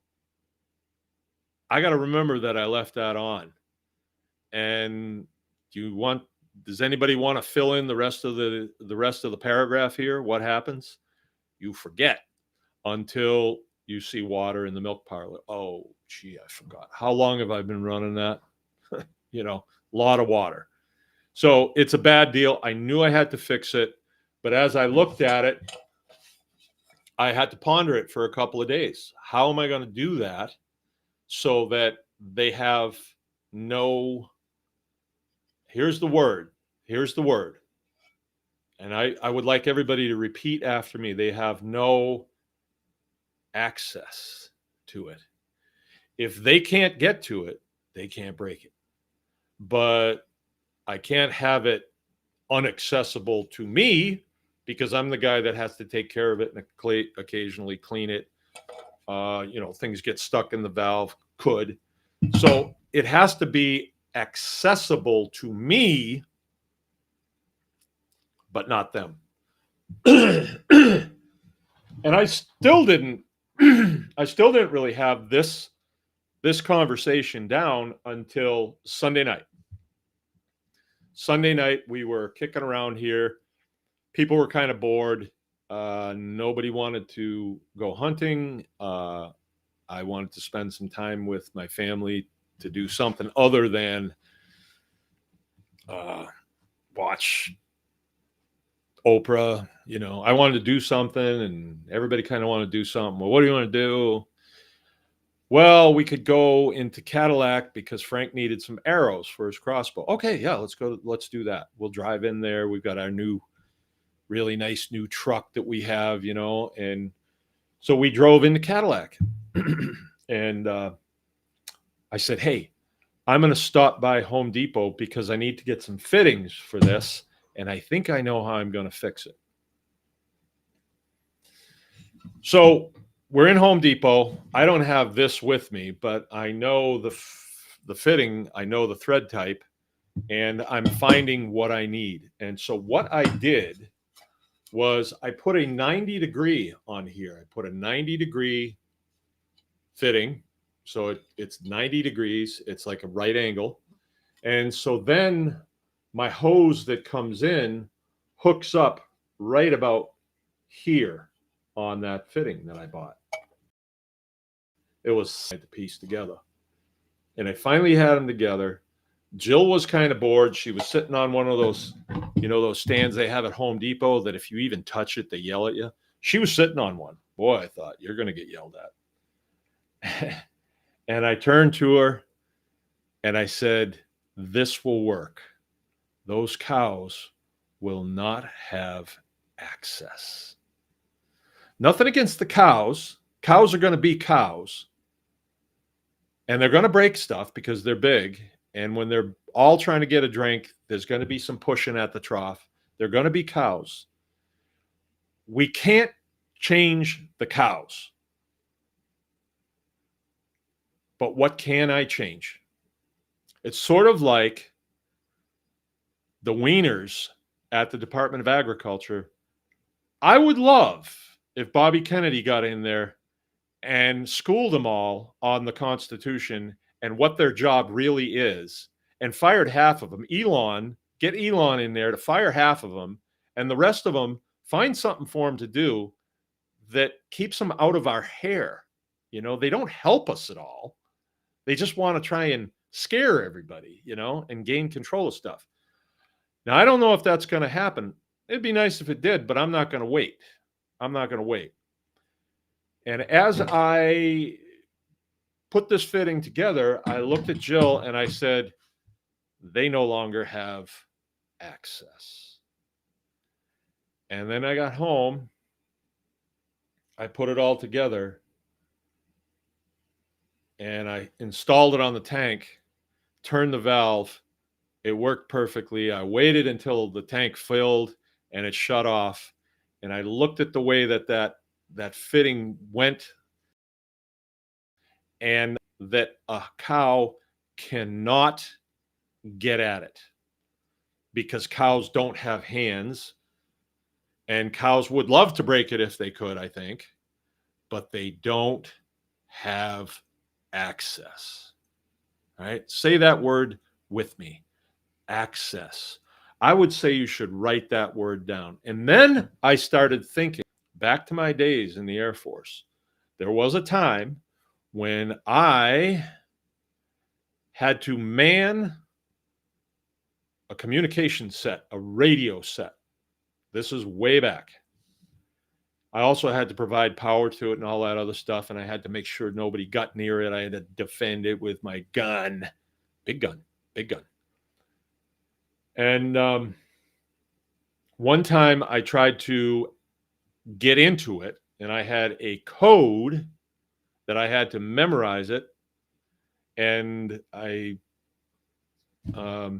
I got to remember that I left that on. And does anybody want to fill in the rest of the paragraph here? What happens? You forget until you see water in the milk parlor. Oh, gee, I forgot. How long have I been running that? A lot of water. So it's a bad deal. I knew I had to fix it. But as I looked at it, I had to ponder it for a couple of days. How am I going to do that so that they have no, here's the word. And I would like everybody to repeat after me. They have no access to it. If they can't get to it, they can't break it. But I can't have it inaccessible to me because I'm the guy that has to take care of it and occasionally clean it. Things get stuck in the valve, So it has to be accessible to me, but not them. And I still didn't really have this conversation down until Sunday night. Sunday night, we were kicking around here. People were kind of bored. Nobody wanted to go hunting. I wanted to spend some time with my family to do something other than watch Oprah. You know, I wanted to do something, and everybody kind of wanted to do something. Well, what do you want to do? Well, we could go into Cadillac because Frank needed some arrows for his crossbow. Okay, yeah, let's go. Let's do that. We'll drive in there. We've got our really nice new truck that we have, you know. And so we drove into Cadillac. And I said, hey, I'm going to stop by Home Depot because I need to get some fittings for this. And I think I know how I'm going to fix it. So we're in Home Depot. I don't have this with me, but I know the fitting. I know the thread type, and I'm finding what I need. And so what I did was I put a 90 degree on here. I put a 90 degree fitting. So it's 90 degrees. It's like a right angle. And so then my hose that comes in hooks up right about here on that fitting that I bought. It was to piece together. And I finally had them together. Jill was kind of bored. She was sitting on one of those, you know, those stands they have at Home Depot that if you even touch it, they yell at you. She was sitting on one. Boy, I thought, you're going to get yelled at. And I turned to her and I said, this will work. Those cows will not have access. Nothing against the cows. Cows are going to be cows. And they're going to break stuff because they're big. And when they're all trying to get a drink, there's going to be some pushing at the trough. They're going to be cows. We can't change the cows. But what can I change? It's sort of like the weaners at the Department of Agriculture. I would love if Bobby Kennedy got in there and schooled them all on the Constitution and what their job really is and fired half of them. Get Elon in there to fire half of them, and the rest of them find something for them to do that keeps them out of our hair. You know, they don't help us at all. They just want to try and scare everybody, you know, and gain control of stuff. Now, I don't know if that's going to happen. It'd be nice if it did, but I'm not going to wait. I'm not going to wait. And as I put this fitting together, I looked at Jill and I said, they no longer have access. And then I got home. I put it all together and I installed it on the tank, turned the valve. It worked perfectly. I waited until the tank filled and it shut off. And I looked at the way that fitting went, and that a cow cannot get at it because cows don't have hands, and cows would love to break it if they could, I think, but they don't have access. All right, say that word with me. Access. I would say you should write that word down. And then I started thinking back to my days in the Air Force. There was a time when I had to man a communication set, a radio set. This is way back. I also had to provide power to it and all that other stuff, and I had to make sure nobody got near it. I had to defend it with my gun. Big gun. And one time I tried to get into it, and I had a code that I had to memorize it. And I, yeah,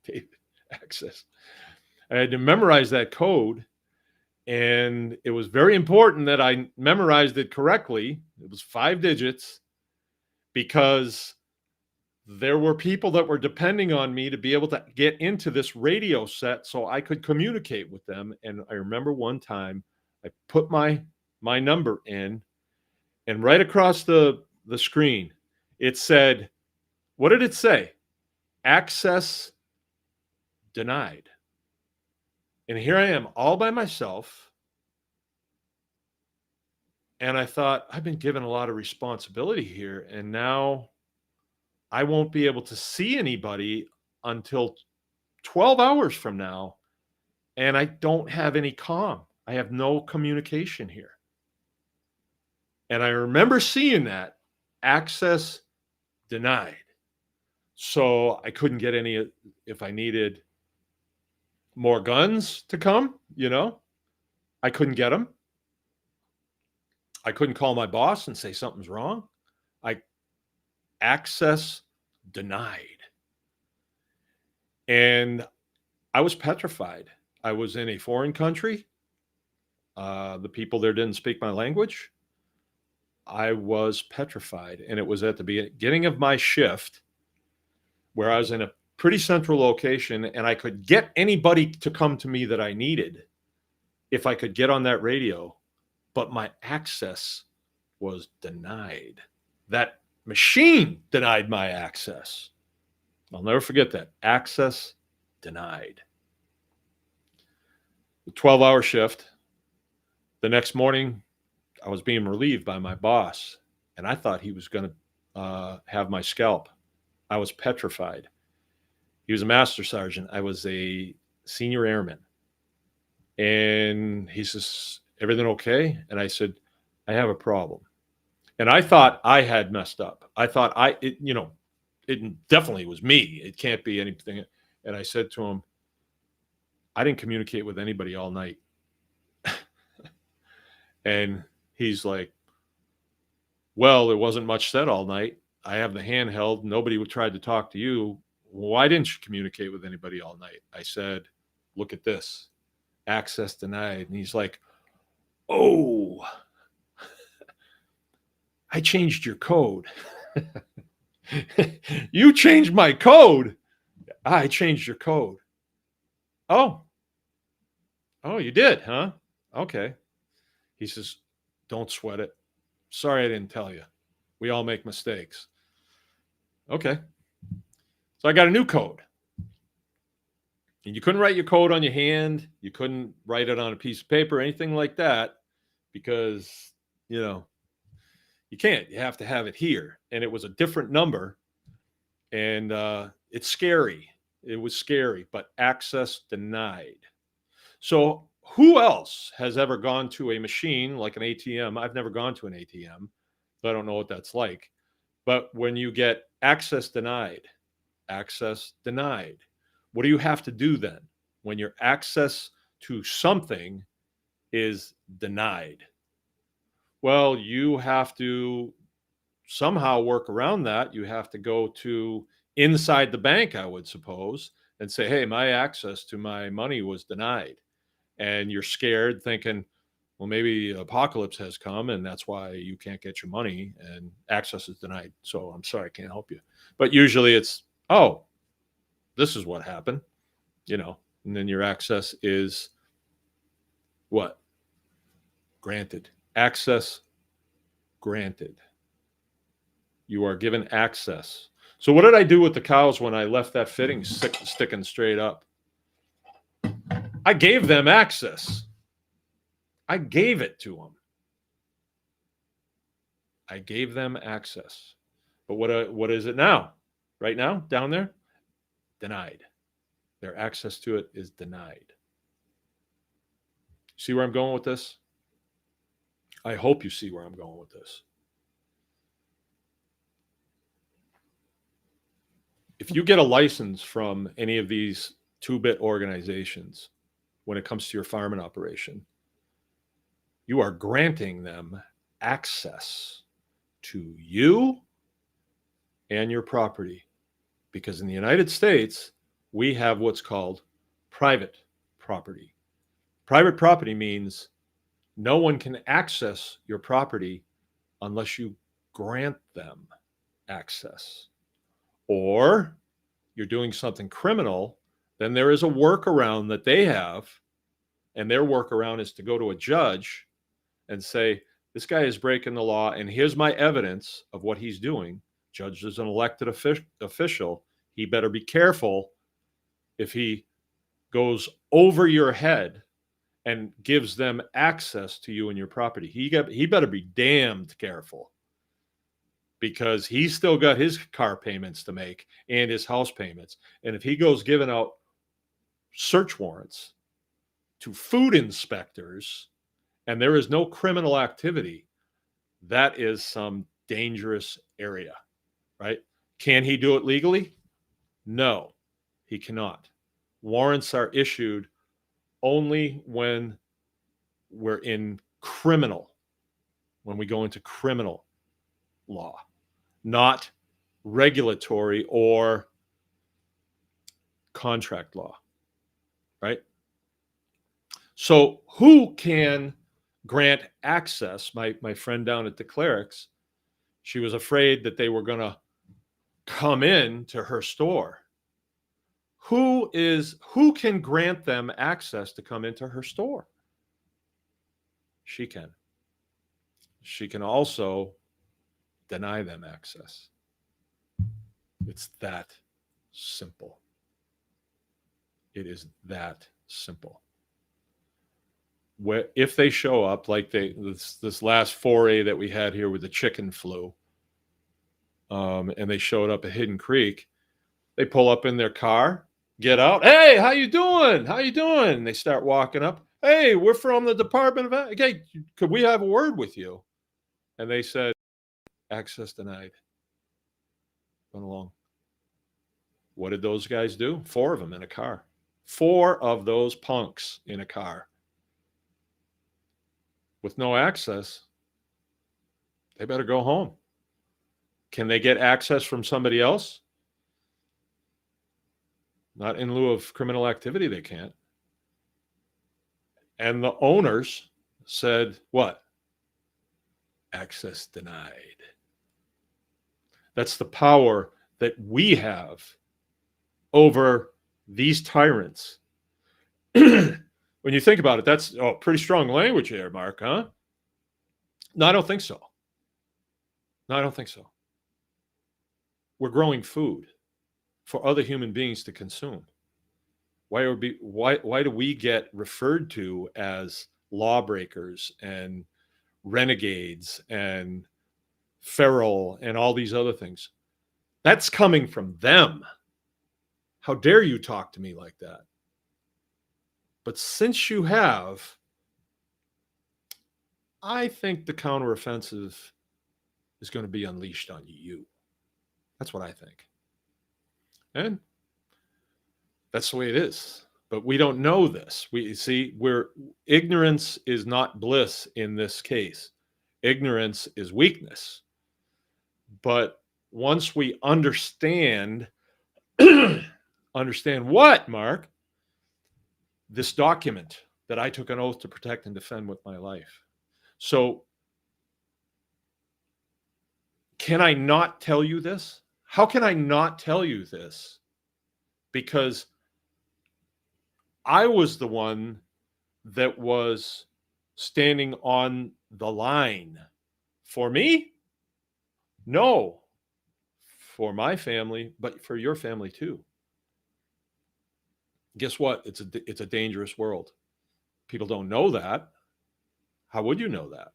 David, access. I had to memorize that code. And it was very important that I memorized it correctly. It was 5 digits because there were people that were depending on me to be able to get into this radio set so I could communicate with them. And I remember one time I put my number in, and right across the screen, it said, what did it say? Access denied. And here I am all by myself. And I thought, I've been given a lot of responsibility here. And now I won't be able to see anybody until 12 hours from now. And I don't have any comm. I have no communication here. And I remember seeing that access denied. So I couldn't get any, if I needed more guns to come, I couldn't get them. I couldn't call my boss and say something's wrong. Access denied. And I was petrified. I was in a foreign country. The people there didn't speak my language. I was petrified. And it was at the beginning of my shift where I was in a pretty central location, and I could get anybody to come to me that I needed if I could get on that radio, but my access was denied. That machine denied my access. I'll never forget that. Access denied. The 12-hour shift. The next morning, I was being relieved by my boss, and I thought he was going to have my scalp. I was petrified. He was a master sergeant. I was a senior airman. And he says, everything okay? And I said, I have a problem. And I thought I had messed up. I thought it definitely was me. It can't be anything. And I said to him, I didn't communicate with anybody all night. And he's like, well, there wasn't much said all night. I have the handheld. Nobody tried to talk to you. Why didn't you communicate with anybody all night? I said, look at this. Access denied. And he's like, oh, I changed your code. You changed my code. I changed your code. Oh, you did, huh? Okay. He says, don't sweat it. Sorry, I didn't tell you. We all make mistakes. Okay. So I got a new code. And you couldn't write your code on your hand. You couldn't write it on a piece of paper, anything like that, because, you can't. You have to have it here. And it was a different number. And it's scary. It was scary, but access denied. So who else has ever gone to a machine like an ATM? I've never gone to an ATM, so I don't know what that's like. But when you get access denied, what do you have to do then when your access to something is denied? Well, you have to somehow work around that. You have to go to inside the bank, I would suppose, and say, hey, my access to my money was denied. And you're scared, thinking, well, maybe apocalypse has come and that's why you can't get your money and access is denied. So I'm sorry, I can't help you. But usually it's, oh, this is what happened, and then your access is what? Granted. Access granted. You are given access. So what did I do with the cows when I left that fitting sticking straight up? I gave them access. I gave it to them. I gave them access. But what is it now? Right now, down there? Denied. Their access to it is denied. See where I'm going with this? I hope you see where I'm going with this. If you get a license from any of these 2-bit organizations when it comes to your farming operation, you are granting them access to you and your property. Because in the United States, we have what's called private property. Private property means no one can access your property unless you grant them access. or you're doing something criminal, then there is a workaround that they have. And their workaround is to go to a judge and say, this guy is breaking the law, and here's my evidence of what he's doing. Judge is an elected official. He better be careful if he goes over your head and gives them access to you and your property. He better be damned careful, because he's still got his car payments to make and his house payments. And if he goes giving out search warrants to food inspectors and there is no criminal activity, that is some dangerous area, right? Can he do it legally? No, he cannot. Warrants are issued only when we're in criminal, when we go into criminal law, not regulatory or contract law, right? So who can grant access? My friend down at the Clerics, she was afraid that they were going to come in to her store. Who can grant them access to come into her store? She can. She can also deny them access. It's that simple. It is that simple. If they show up like this last foray that we had here with the chicken flu, and they showed up at Hidden Creek, they pull up in their car, get out. Hey, how you doing? How you doing? And they start walking up. Hey, we're from the Department of. Okay, could we have a word with you? And they said, access denied. Went along. What did those guys do? 4 of them in a car. 4 of those punks in a car. With no access, they better go home. Can they get access from somebody else? Not in lieu of criminal activity, they can't. And the owners said, what? Access denied. That's the power that we have over these tyrants. When you think about it, that's pretty strong language here, Mark, huh? No, I don't think so. No, I don't think so. We're growing food for other human beings to consume. Why do we get referred to as lawbreakers and renegades and feral and all these other things? That's coming from them. How dare you talk to me like that? But since you have, I think the counteroffensive is going to be unleashed on you. That's what I think. And that's the way it is. But we don't know this. Ignorance is not bliss in this case. Ignorance is weakness. But once we understand what, Mark? This document that I took an oath to protect and defend with my life. So can I not tell you this? How can I not tell you this? Because I was the one that was standing on the line. For me? No. For my family, but for your family too. Guess what? It's a dangerous world. People don't know that. How would you know that?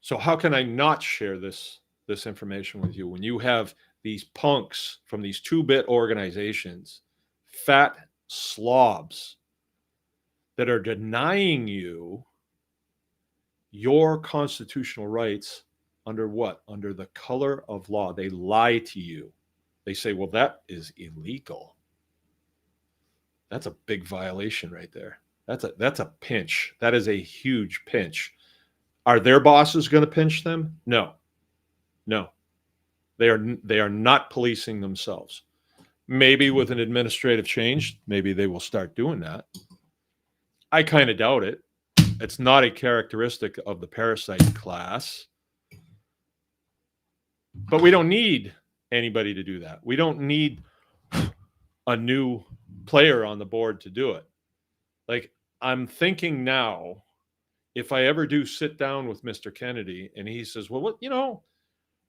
So how can I not share this information with you when you have these punks from these 2-bit organizations, fat slobs, that are denying you your constitutional rights under what? Under the color of law. They lie to you. They say, well, that is illegal. That's a big violation right there. That's a pinch. That is a huge pinch. Are their bosses going to pinch them? No. They are not policing themselves. Maybe with an administrative change, maybe they will start doing that. I kind of doubt it. It's not a characteristic of the parasite class. But we don't need anybody to do that. We don't need a new player on the board to do it. Like, I'm thinking now, if I ever do sit down with Mr. Kennedy and he says, well,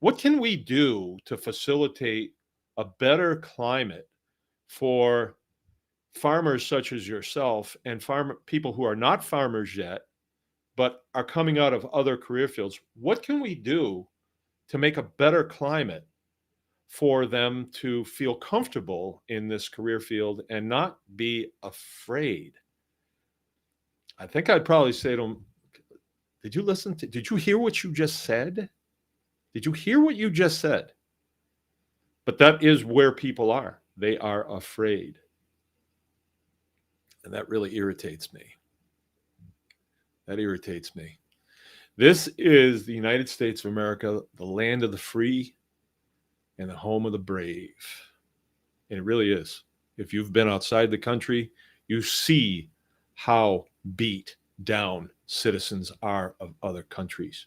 what can we do to facilitate a better climate for farmers such as yourself and people who are not farmers yet, but are coming out of other career fields? What can we do to make a better climate for them to feel comfortable in this career field and not be afraid? I think I'd probably say to them, did you hear what you just said? Did you hear what you just said? But that is where people are. They are afraid. And that really irritates me. That irritates me. This is the United States of America, the land of the free and the home of the brave. And it really is. If you've been outside the country, you see how beat down citizens are of other countries.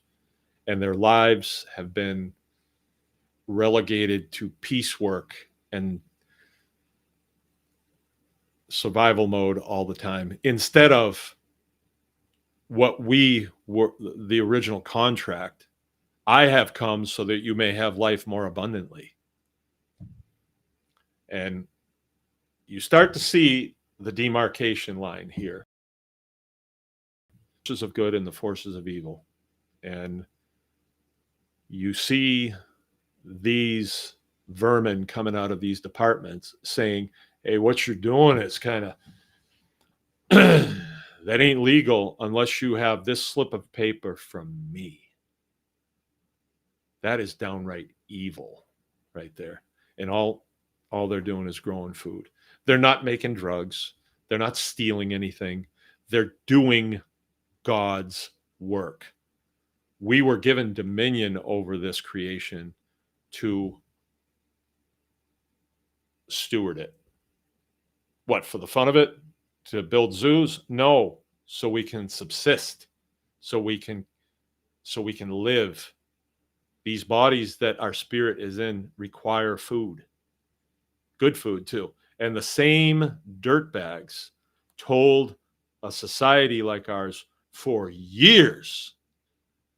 And their lives have been relegated to piecework and survival mode all the time, instead of what we were, the original contract. I have come so that you may have life more abundantly. And you start to see the demarcation line here. Forces of good and the forces of evil. And you see these vermin coming out of these departments saying, hey, what you're doing is kind of that ain't legal unless you have this slip of paper from me. That is downright evil right there. And all they're doing is growing food. They're not making drugs. They're not stealing anything. They're doing God's work. We were given dominion over this creation to steward it. What, for the fun of it? To build zoos? No, so we can subsist, so we can live. These bodies that our spirit is in require food, good food too. And the same dirtbags told a society like ours for years,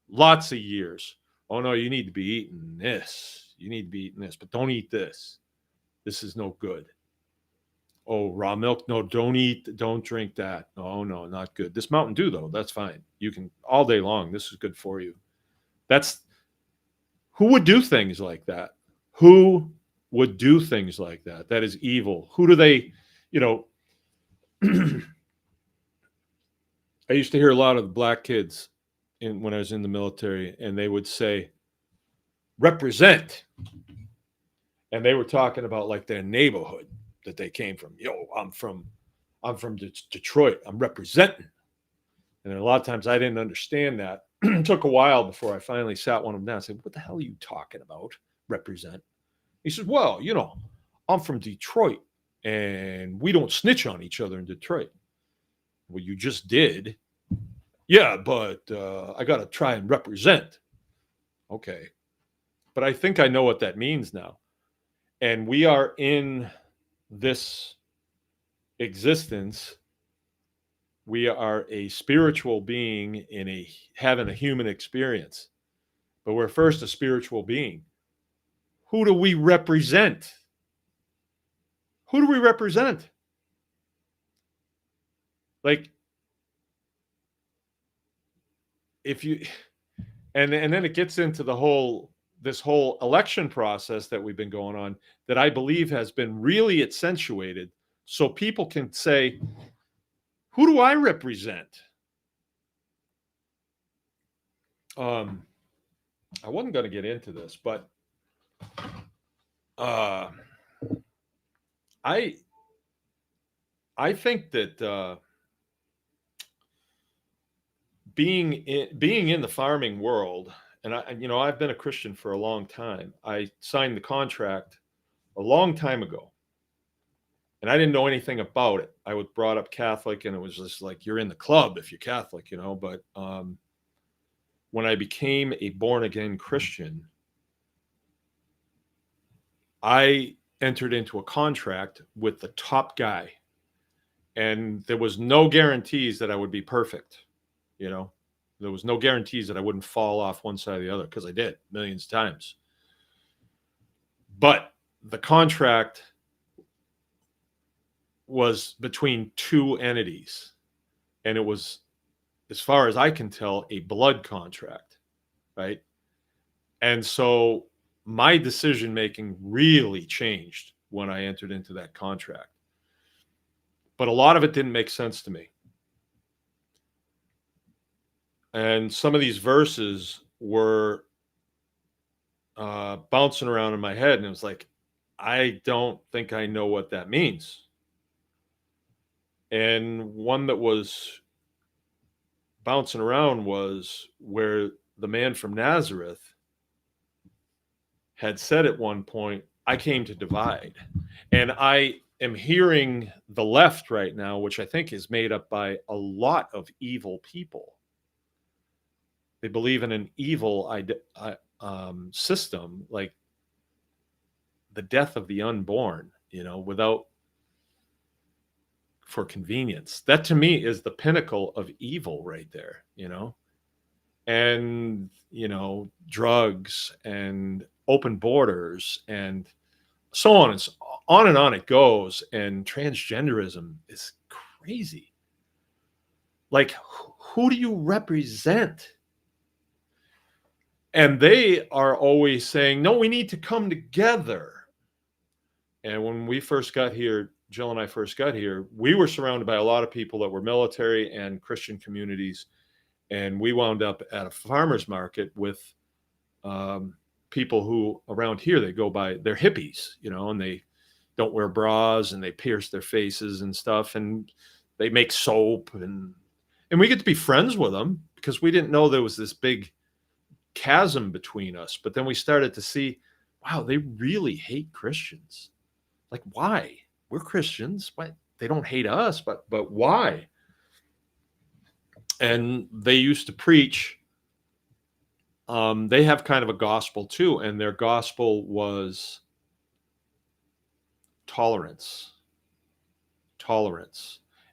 lots of years, oh no, you need to be eating this, you need to be eating this, but don't eat this. This is no good. Oh, raw milk? No, don't drink that. Oh, no, not good. This Mountain Dew, though, that's fine. You can all day long. This is good for you. Who would do things like that? Who would do things like that? That is evil. Who do they, I used to hear a lot of the black kids when I was in the military, and they would say, represent. And they were talking about like their neighborhood that they came from. I'm from Detroit. I'm representing. And a lot of times I didn't understand that. It took a while before I finally sat one of them down and said, what the hell are you talking about? Represent. He says, well, I'm from Detroit and we don't snitch on each other in Detroit. Well, you just did. Yeah, but I got to try and represent. Okay. But I think I know what that means now. And we are in this existence. We are a spiritual being having a human experience, but we're first a spiritual being. Who do we represent? Who do we represent? Like, if you, and then it gets into this whole election process that we've been going on, that I believe has been really accentuated so people can say, who do I represent? I wasn't going to get into this, but I think that being in the farming world, and I've been a Christian for a long time. I signed the contract a long time ago, and I didn't know anything about it. I was brought up Catholic, and it was just like, you're in the club if you're Catholic, but when I became a born again Christian, I entered into a contract with the top guy, and there was no guarantees that I would be perfect. You know, there was no guarantees that I wouldn't fall off one side or the other, because I did millions of times. But the contract was between two entities, and it was, as far as I can tell, a blood contract, right? And so my decision making really changed when I entered into that contract. But a lot of it didn't make sense to me. And some of these verses were bouncing around in my head, and it was like, I don't think I know what that means. And one that was bouncing around was where the man from Nazareth had said at one point, I came to divide. And I am hearing the left right now, which I think is made up by a lot of evil people. They believe in an evil system, like the death of the unborn, without, for convenience. That to me is the pinnacle of evil right there, and, drugs and open borders and so on and on it goes. And transgenderism is crazy. Like, who do you represent? And they are always saying, no, we need to come together. And when we first got here, Jill and I first got here, we were surrounded by a lot of people that were military and Christian communities. And we wound up at a farmer's market with people who around here, they go by, they're hippies, and they don't wear bras and they pierce their faces and stuff. And they make soap, and we get to be friends with them because we didn't know there was this big chasm between us. But then we started to see, wow, they really hate Christians. Like, why? We're Christians. Why? They don't hate us, but why? And they used to preach. They have kind of a gospel too, and their gospel was tolerance.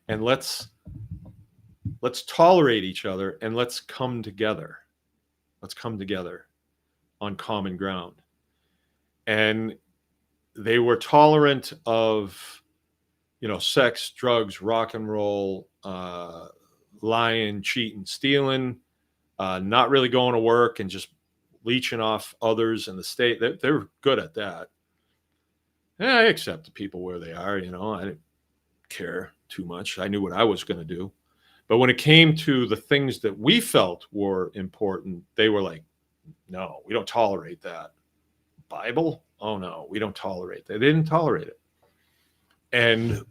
And let's tolerate each other, and let's come together. Let's come together on common ground. And they were tolerant of, sex, drugs, rock and roll, lying, cheating, stealing, not really going to work and just leeching off others in the state. They're good at that. And I accept the people where they are. I didn't care too much. I knew what I was going to do. But when it came to the things that we felt were important, they were like, no, we don't tolerate that. Bible? Oh, no, we don't tolerate that. They didn't tolerate it. And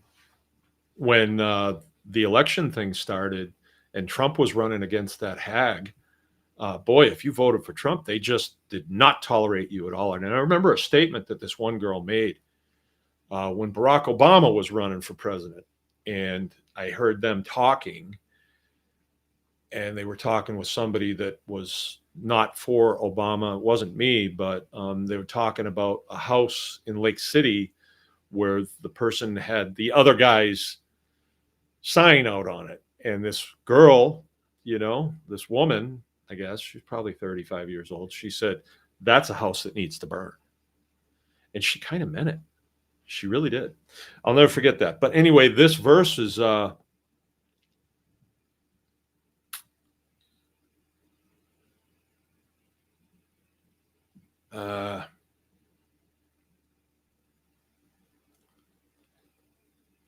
when the election thing started and Trump was running against that hag, boy, if you voted for Trump, they just did not tolerate you at all. And I remember a statement that this one girl made when Barack Obama was running for president. And I heard them talking, and they were talking with somebody that was not for Obama. It wasn't me, but they were talking about a house in Lake City where the person had the other guy's sign out on it. And this girl, this woman, I guess she's probably 35 years old, she said, that's a house that needs to burn. And she kind of meant it. She really did. I'll never forget that. But anyway, this verse is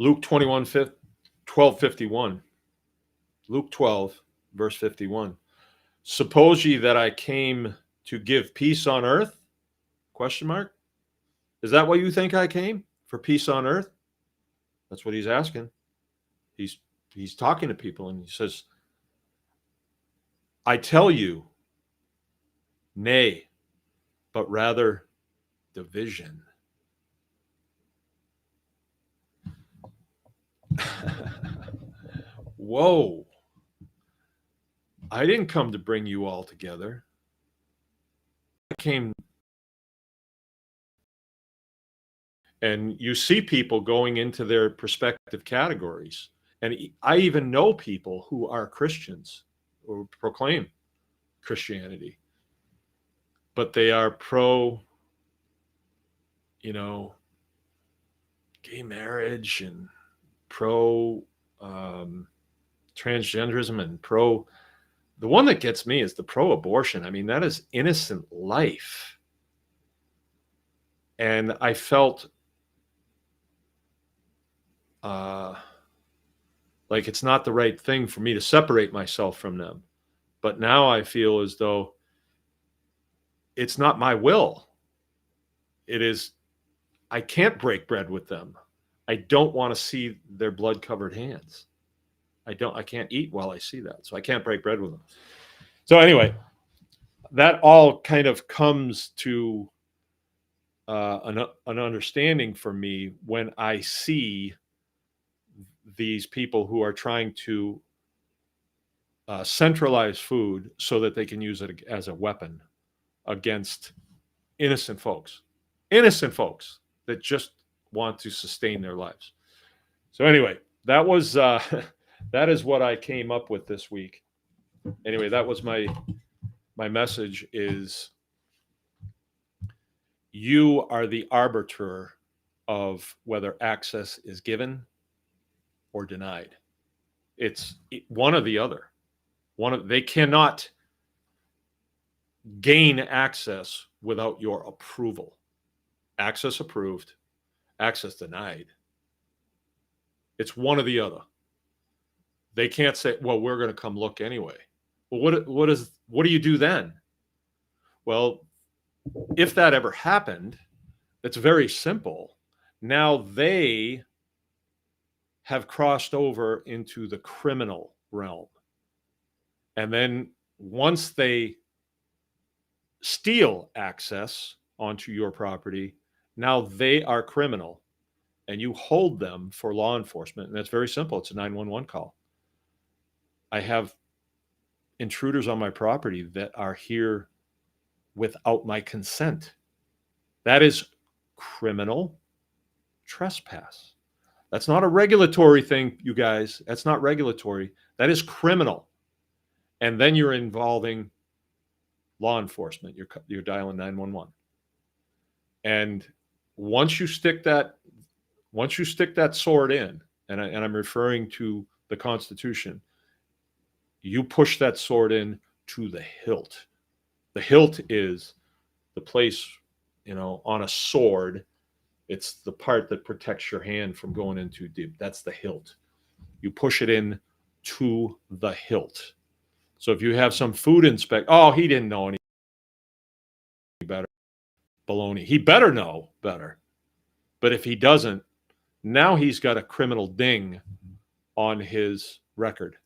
Luke 21, 12:51. Luke 12, verse 51. Suppose ye that I came to give peace on earth? Question mark. Is that what you think I came? For peace on earth? That's what he's asking. He's talking to people, and he says, I tell you, nay, but rather division. Whoa. I didn't come to bring you all together. I came And you see people going into their respective categories. And I even know people who are Christians or proclaim Christianity, but they are pro, gay marriage and pro transgenderism and pro. The one that gets me is the pro-abortion. I mean, that is innocent life. And I felt like it's not the right thing for me to separate myself from them. But now I feel as though it's not my will. It is, I can't break bread with them. I don't want to see their blood-covered hands. I can't eat while I see that. So I can't break bread with them. So anyway, that all kind of comes to an understanding for me when I see these people who are trying to centralize food so that they can use it as a weapon against innocent folks that just want to sustain their lives. So anyway, that was that is what I came up with this week. Anyway, that was my message is you are the arbiter of whether access is given or denied. It's one or the other. They cannot gain access without your approval. Access approved, access denied. It's one or the other. They can't say, well, we're going to come look anyway. Well, what do you do then? Well, if that ever happened, it's very simple. Now they have crossed over into the criminal realm. And then once they steal access onto your property, now they are criminal and you hold them for law enforcement. And that's very simple. It's a 911 call. I have intruders on my property that are here without my consent. That is criminal trespass. That's not a regulatory thing, you guys. That's not regulatory. That is criminal. And then you're involving law enforcement. You're dialing 911. And once you stick that sword in, and I'm referring to the Constitution, you push that sword in to the hilt. The hilt is the place, on a sword. It's the part that protects your hand from going in too deep. That's the hilt. You push it in to the hilt. So if you have some food inspector, oh, he didn't know any better. Baloney. He better know better. But if he doesn't, now he's got a criminal ding on his record.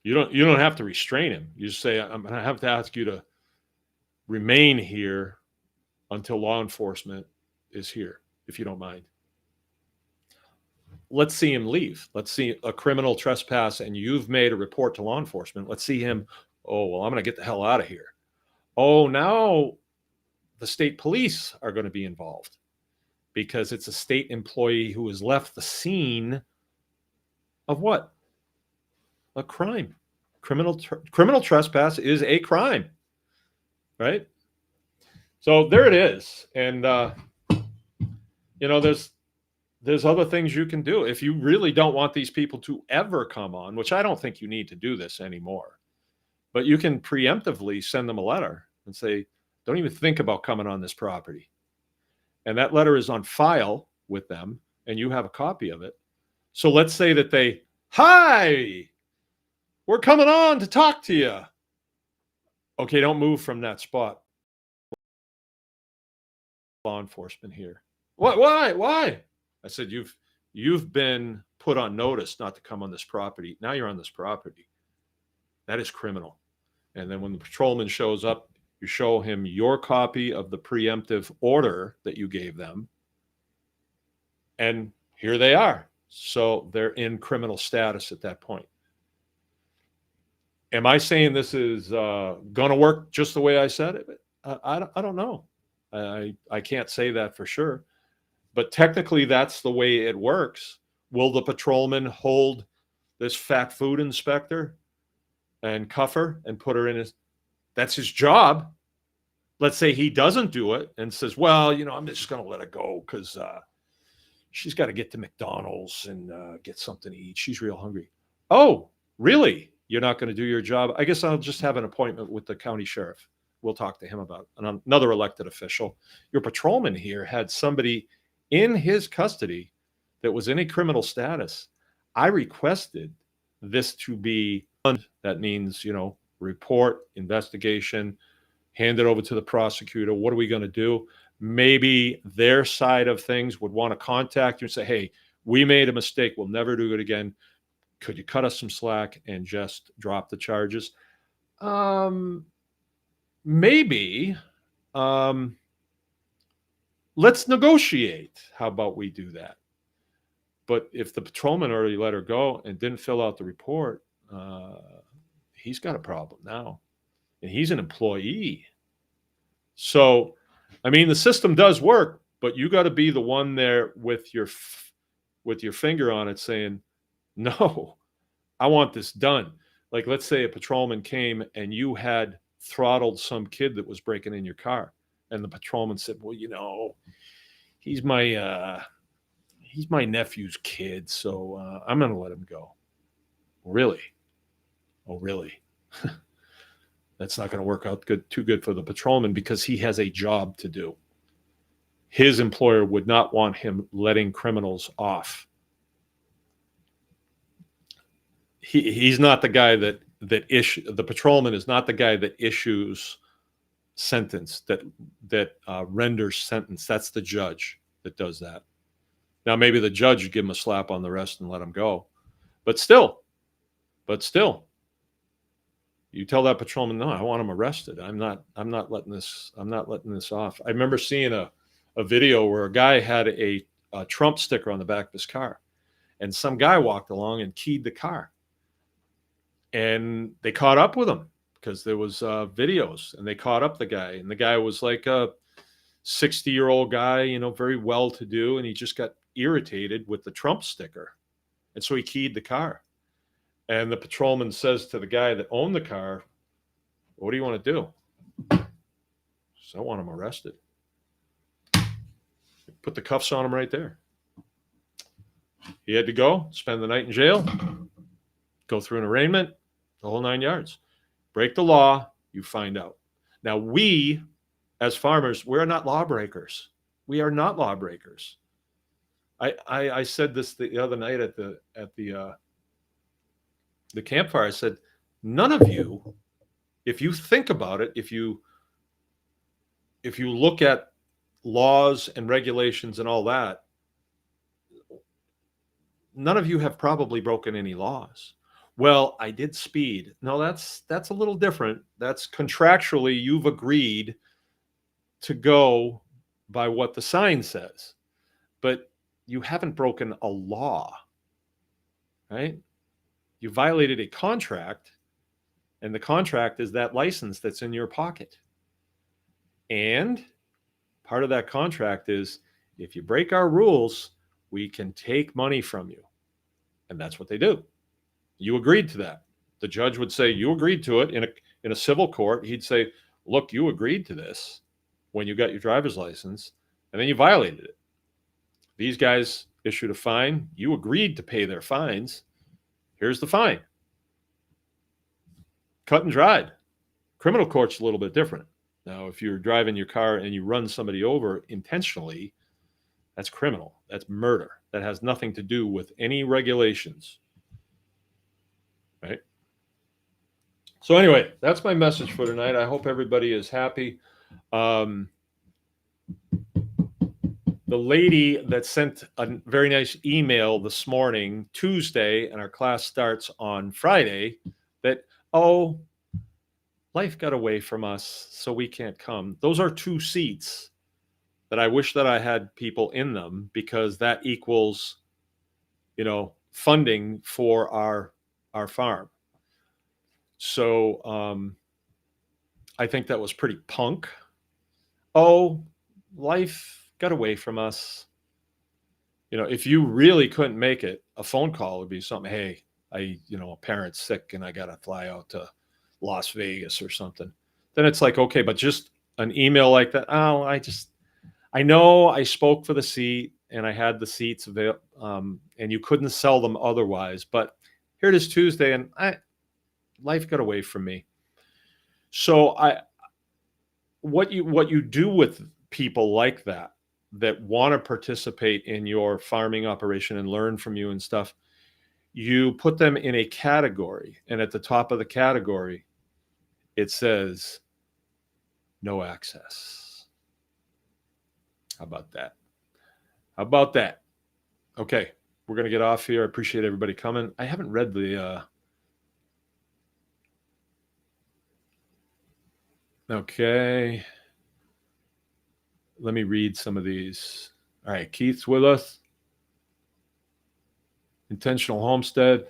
You don't have to restrain him. You just say, I'm going to have to ask you to remain here until law enforcement is here, if you don't mind. Let's see him leave. Let's see a criminal trespass and you've made a report to law enforcement. Let's see him. Oh, well, I'm going to get the hell out of here. Oh, now the state police are going to be involved because it's a state employee who has left the scene of what? A crime. Criminal trespass is a crime, right? So there it is. And, there's other things you can do. If you really don't want these people to ever come on, which I don't think you need to do this anymore, but you can preemptively send them a letter and say, don't even think about coming on this property. And that letter is on file with them and you have a copy of it. So let's say that hi, we're coming on to talk to you. Okay, don't move from that spot. Law enforcement here. What? Why? I said, you've been put on notice not to come on this property. Now you're on this property. That is criminal. And then when the patrolman shows up, you show him your copy of the preemptive order that you gave them. And here they are. So they're in criminal status at that point. Am I saying this is going to work just the way I said it? I don't know. I can't say that for sure, but technically that's the way it works. Will the patrolman hold this fat food inspector and cuff her and put her in his? That's his job. Let's say he doesn't do it and says, well, I'm just going to let it go because she's got to get to McDonald's and get something to eat. She's real hungry. Oh, really? You're not going to do your job? I guess I'll just have an appointment with the county sheriff. We'll talk to him about it. Another elected official. Your patrolman here had somebody in his custody that was in a criminal status. I requested this to be done. That means, report, investigation, hand it over to the prosecutor. What are we going to do? Maybe their side of things would want to contact you and say, hey, we made a mistake. We'll never do it again. Could you cut us some slack and just drop the charges? Maybe. Let's negotiate. How about we do that? But if the patrolman already let her go and didn't fill out the report, he's got a problem now. And he's an employee. So, the system does work, but you got to be the one there with your finger on it saying, no, I want this done. Like, let's say a patrolman came and you had throttled some kid that was breaking in your car. And the patrolman said, well, he's my nephew's kid, so I'm going to let him go. Really? Oh, really? That's not going to work out too good for the patrolman because he has a job to do. His employer would not want him letting criminals off. He's not the guy the patrolman is not the guy that issues sentence, that renders sentence. That's the judge that does that. Now, maybe the judge would give him a slap on the wrist and let him go. But still, you tell that patrolman, no, I want him arrested. I'm not letting this off. I remember seeing a video where a guy had a Trump sticker on the back of his car, and some guy walked along and keyed the car. And they caught up with him because there was videos, and they caught up the guy. And the guy was like a 60-year-old guy, very well-to-do, and he just got irritated with the Trump sticker. And so he keyed the car. And the patrolman says to the guy that owned the car, what do you want to do? So I want him arrested. Put the cuffs on him right there. He had to go, spend the night in jail, go through an arraignment, the whole 9 yards. Break the law, you find out. Now, we, as farmers, we're not lawbreakers. We are not lawbreakers. I said this the other night at the campfire. I said, none of you, if you think about it, if you look at laws and regulations and all that, none of you have probably broken any laws. Well, I did speed. No, that's a little different. That's contractually, you've agreed to go by what the sign says, but you haven't broken a law, right? You violated a contract, and the contract is that license that's in your pocket. And part of that contract is, if you break our rules, we can take money from you. And that's what they do. You agreed to that. The judge would say, you agreed to it. In a civil court, he'd say, look, you agreed to this when you got your driver's license, and then you violated it. These guys issued a fine. You agreed to pay their fines. Here's the fine. Cut and dried. Criminal court's a little bit different. Now, if you're driving your car and you run somebody over intentionally, that's criminal. That's murder. That has nothing to do with any regulations. Right? So anyway, that's my message for tonight. I hope everybody is happy. The lady that sent a very nice email this morning, Tuesday, and our class starts on Friday, that, life got away from us, so we can't come. Those are 2 seats that I wish that I had people in them, because that equals, funding for our farm. So I think that was pretty punk. life got away from us. You know, if you really couldn't make it, a phone call would be something. Hey, a parent's sick and I got to fly out to Las Vegas or something. Then it's like, okay, but just an email like that. Oh, I know I spoke for the seat and I had the seats available, and you couldn't sell them otherwise. But here it is Tuesday, and life got away from me. So what you do with people like that want to participate in your farming operation and learn from you and stuff, you put them in a category, and at the top of the category, it says no access. How about that? How about that? Okay, we're going to get off here. I appreciate everybody coming. I haven't read the okay. Let me read some of these. All right, Keith's with us. Intentional Homestead.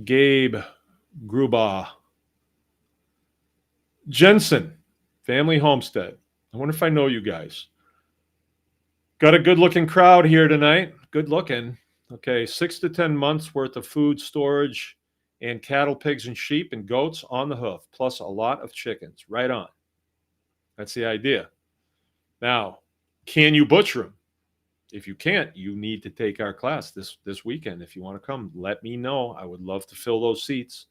Gabe Grubaugh. Jensen, Family Homestead. I wonder if I know you guys. Got a good looking crowd here tonight. Good looking. Okay, 6 to 10 months worth of food storage and cattle, pigs, and sheep and goats on the hoof, plus a lot of chickens. Right on. That's the idea. Now, can you butcher them? If you can't, you need to take our class this weekend. If you want to come, let me know. I would love to fill those seats.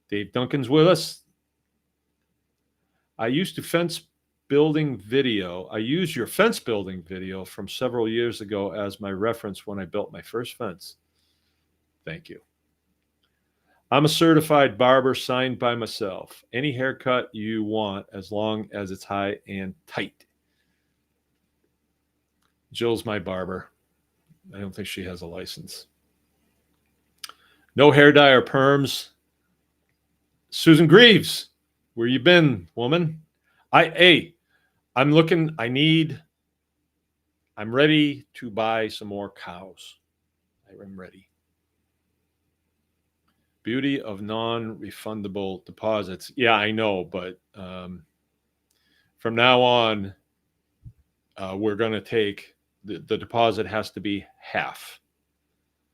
Dave Duncan's with us. I used your fence building video from several years ago as my reference when I built my first fence. Thank you. I'm a certified barber signed by myself. Any haircut you want as long as it's high and tight. Jill's my barber. I don't think she has a license. No hair dye or perms. Susan Greaves, where you been, woman? I'm ready to buy some more cows. I am ready. Beauty of non-refundable deposits. Yeah, I know, but from now on, we're going to take the deposit has to be half,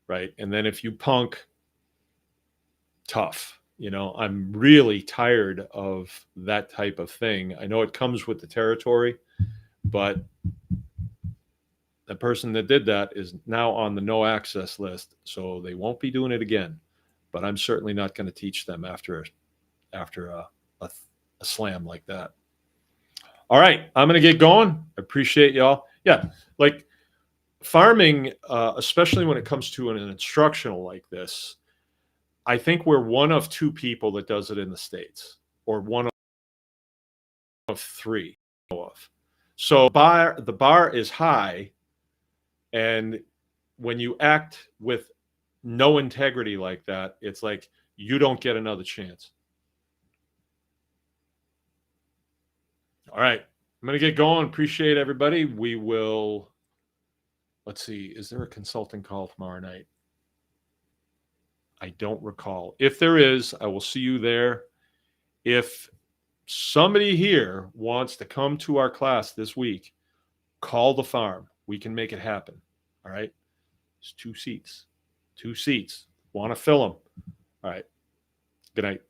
right? And then if you punk, tough. I'm really tired of that type of thing. I know it comes with the territory, but the person that did that is now on the no access list, so they won't be doing it again. But I'm certainly not going to teach them after a slam like that. All right, I'm going to get going. I appreciate y'all. Yeah, like farming, especially when it comes to an instructional like this, I think we're one of two people that does it in the States, or one of three. So the bar is high, and when you act with no integrity like that, it's like you don't get another chance. All right, I'm going to get going. Appreciate everybody. We will, let's see, is there a consulting call tomorrow night? I don't recall. If there is, I will see you there. If somebody here wants to come to our class this week, call the farm. We can make it happen. All right. It's 2 seats. Want to fill them. All right. Good night.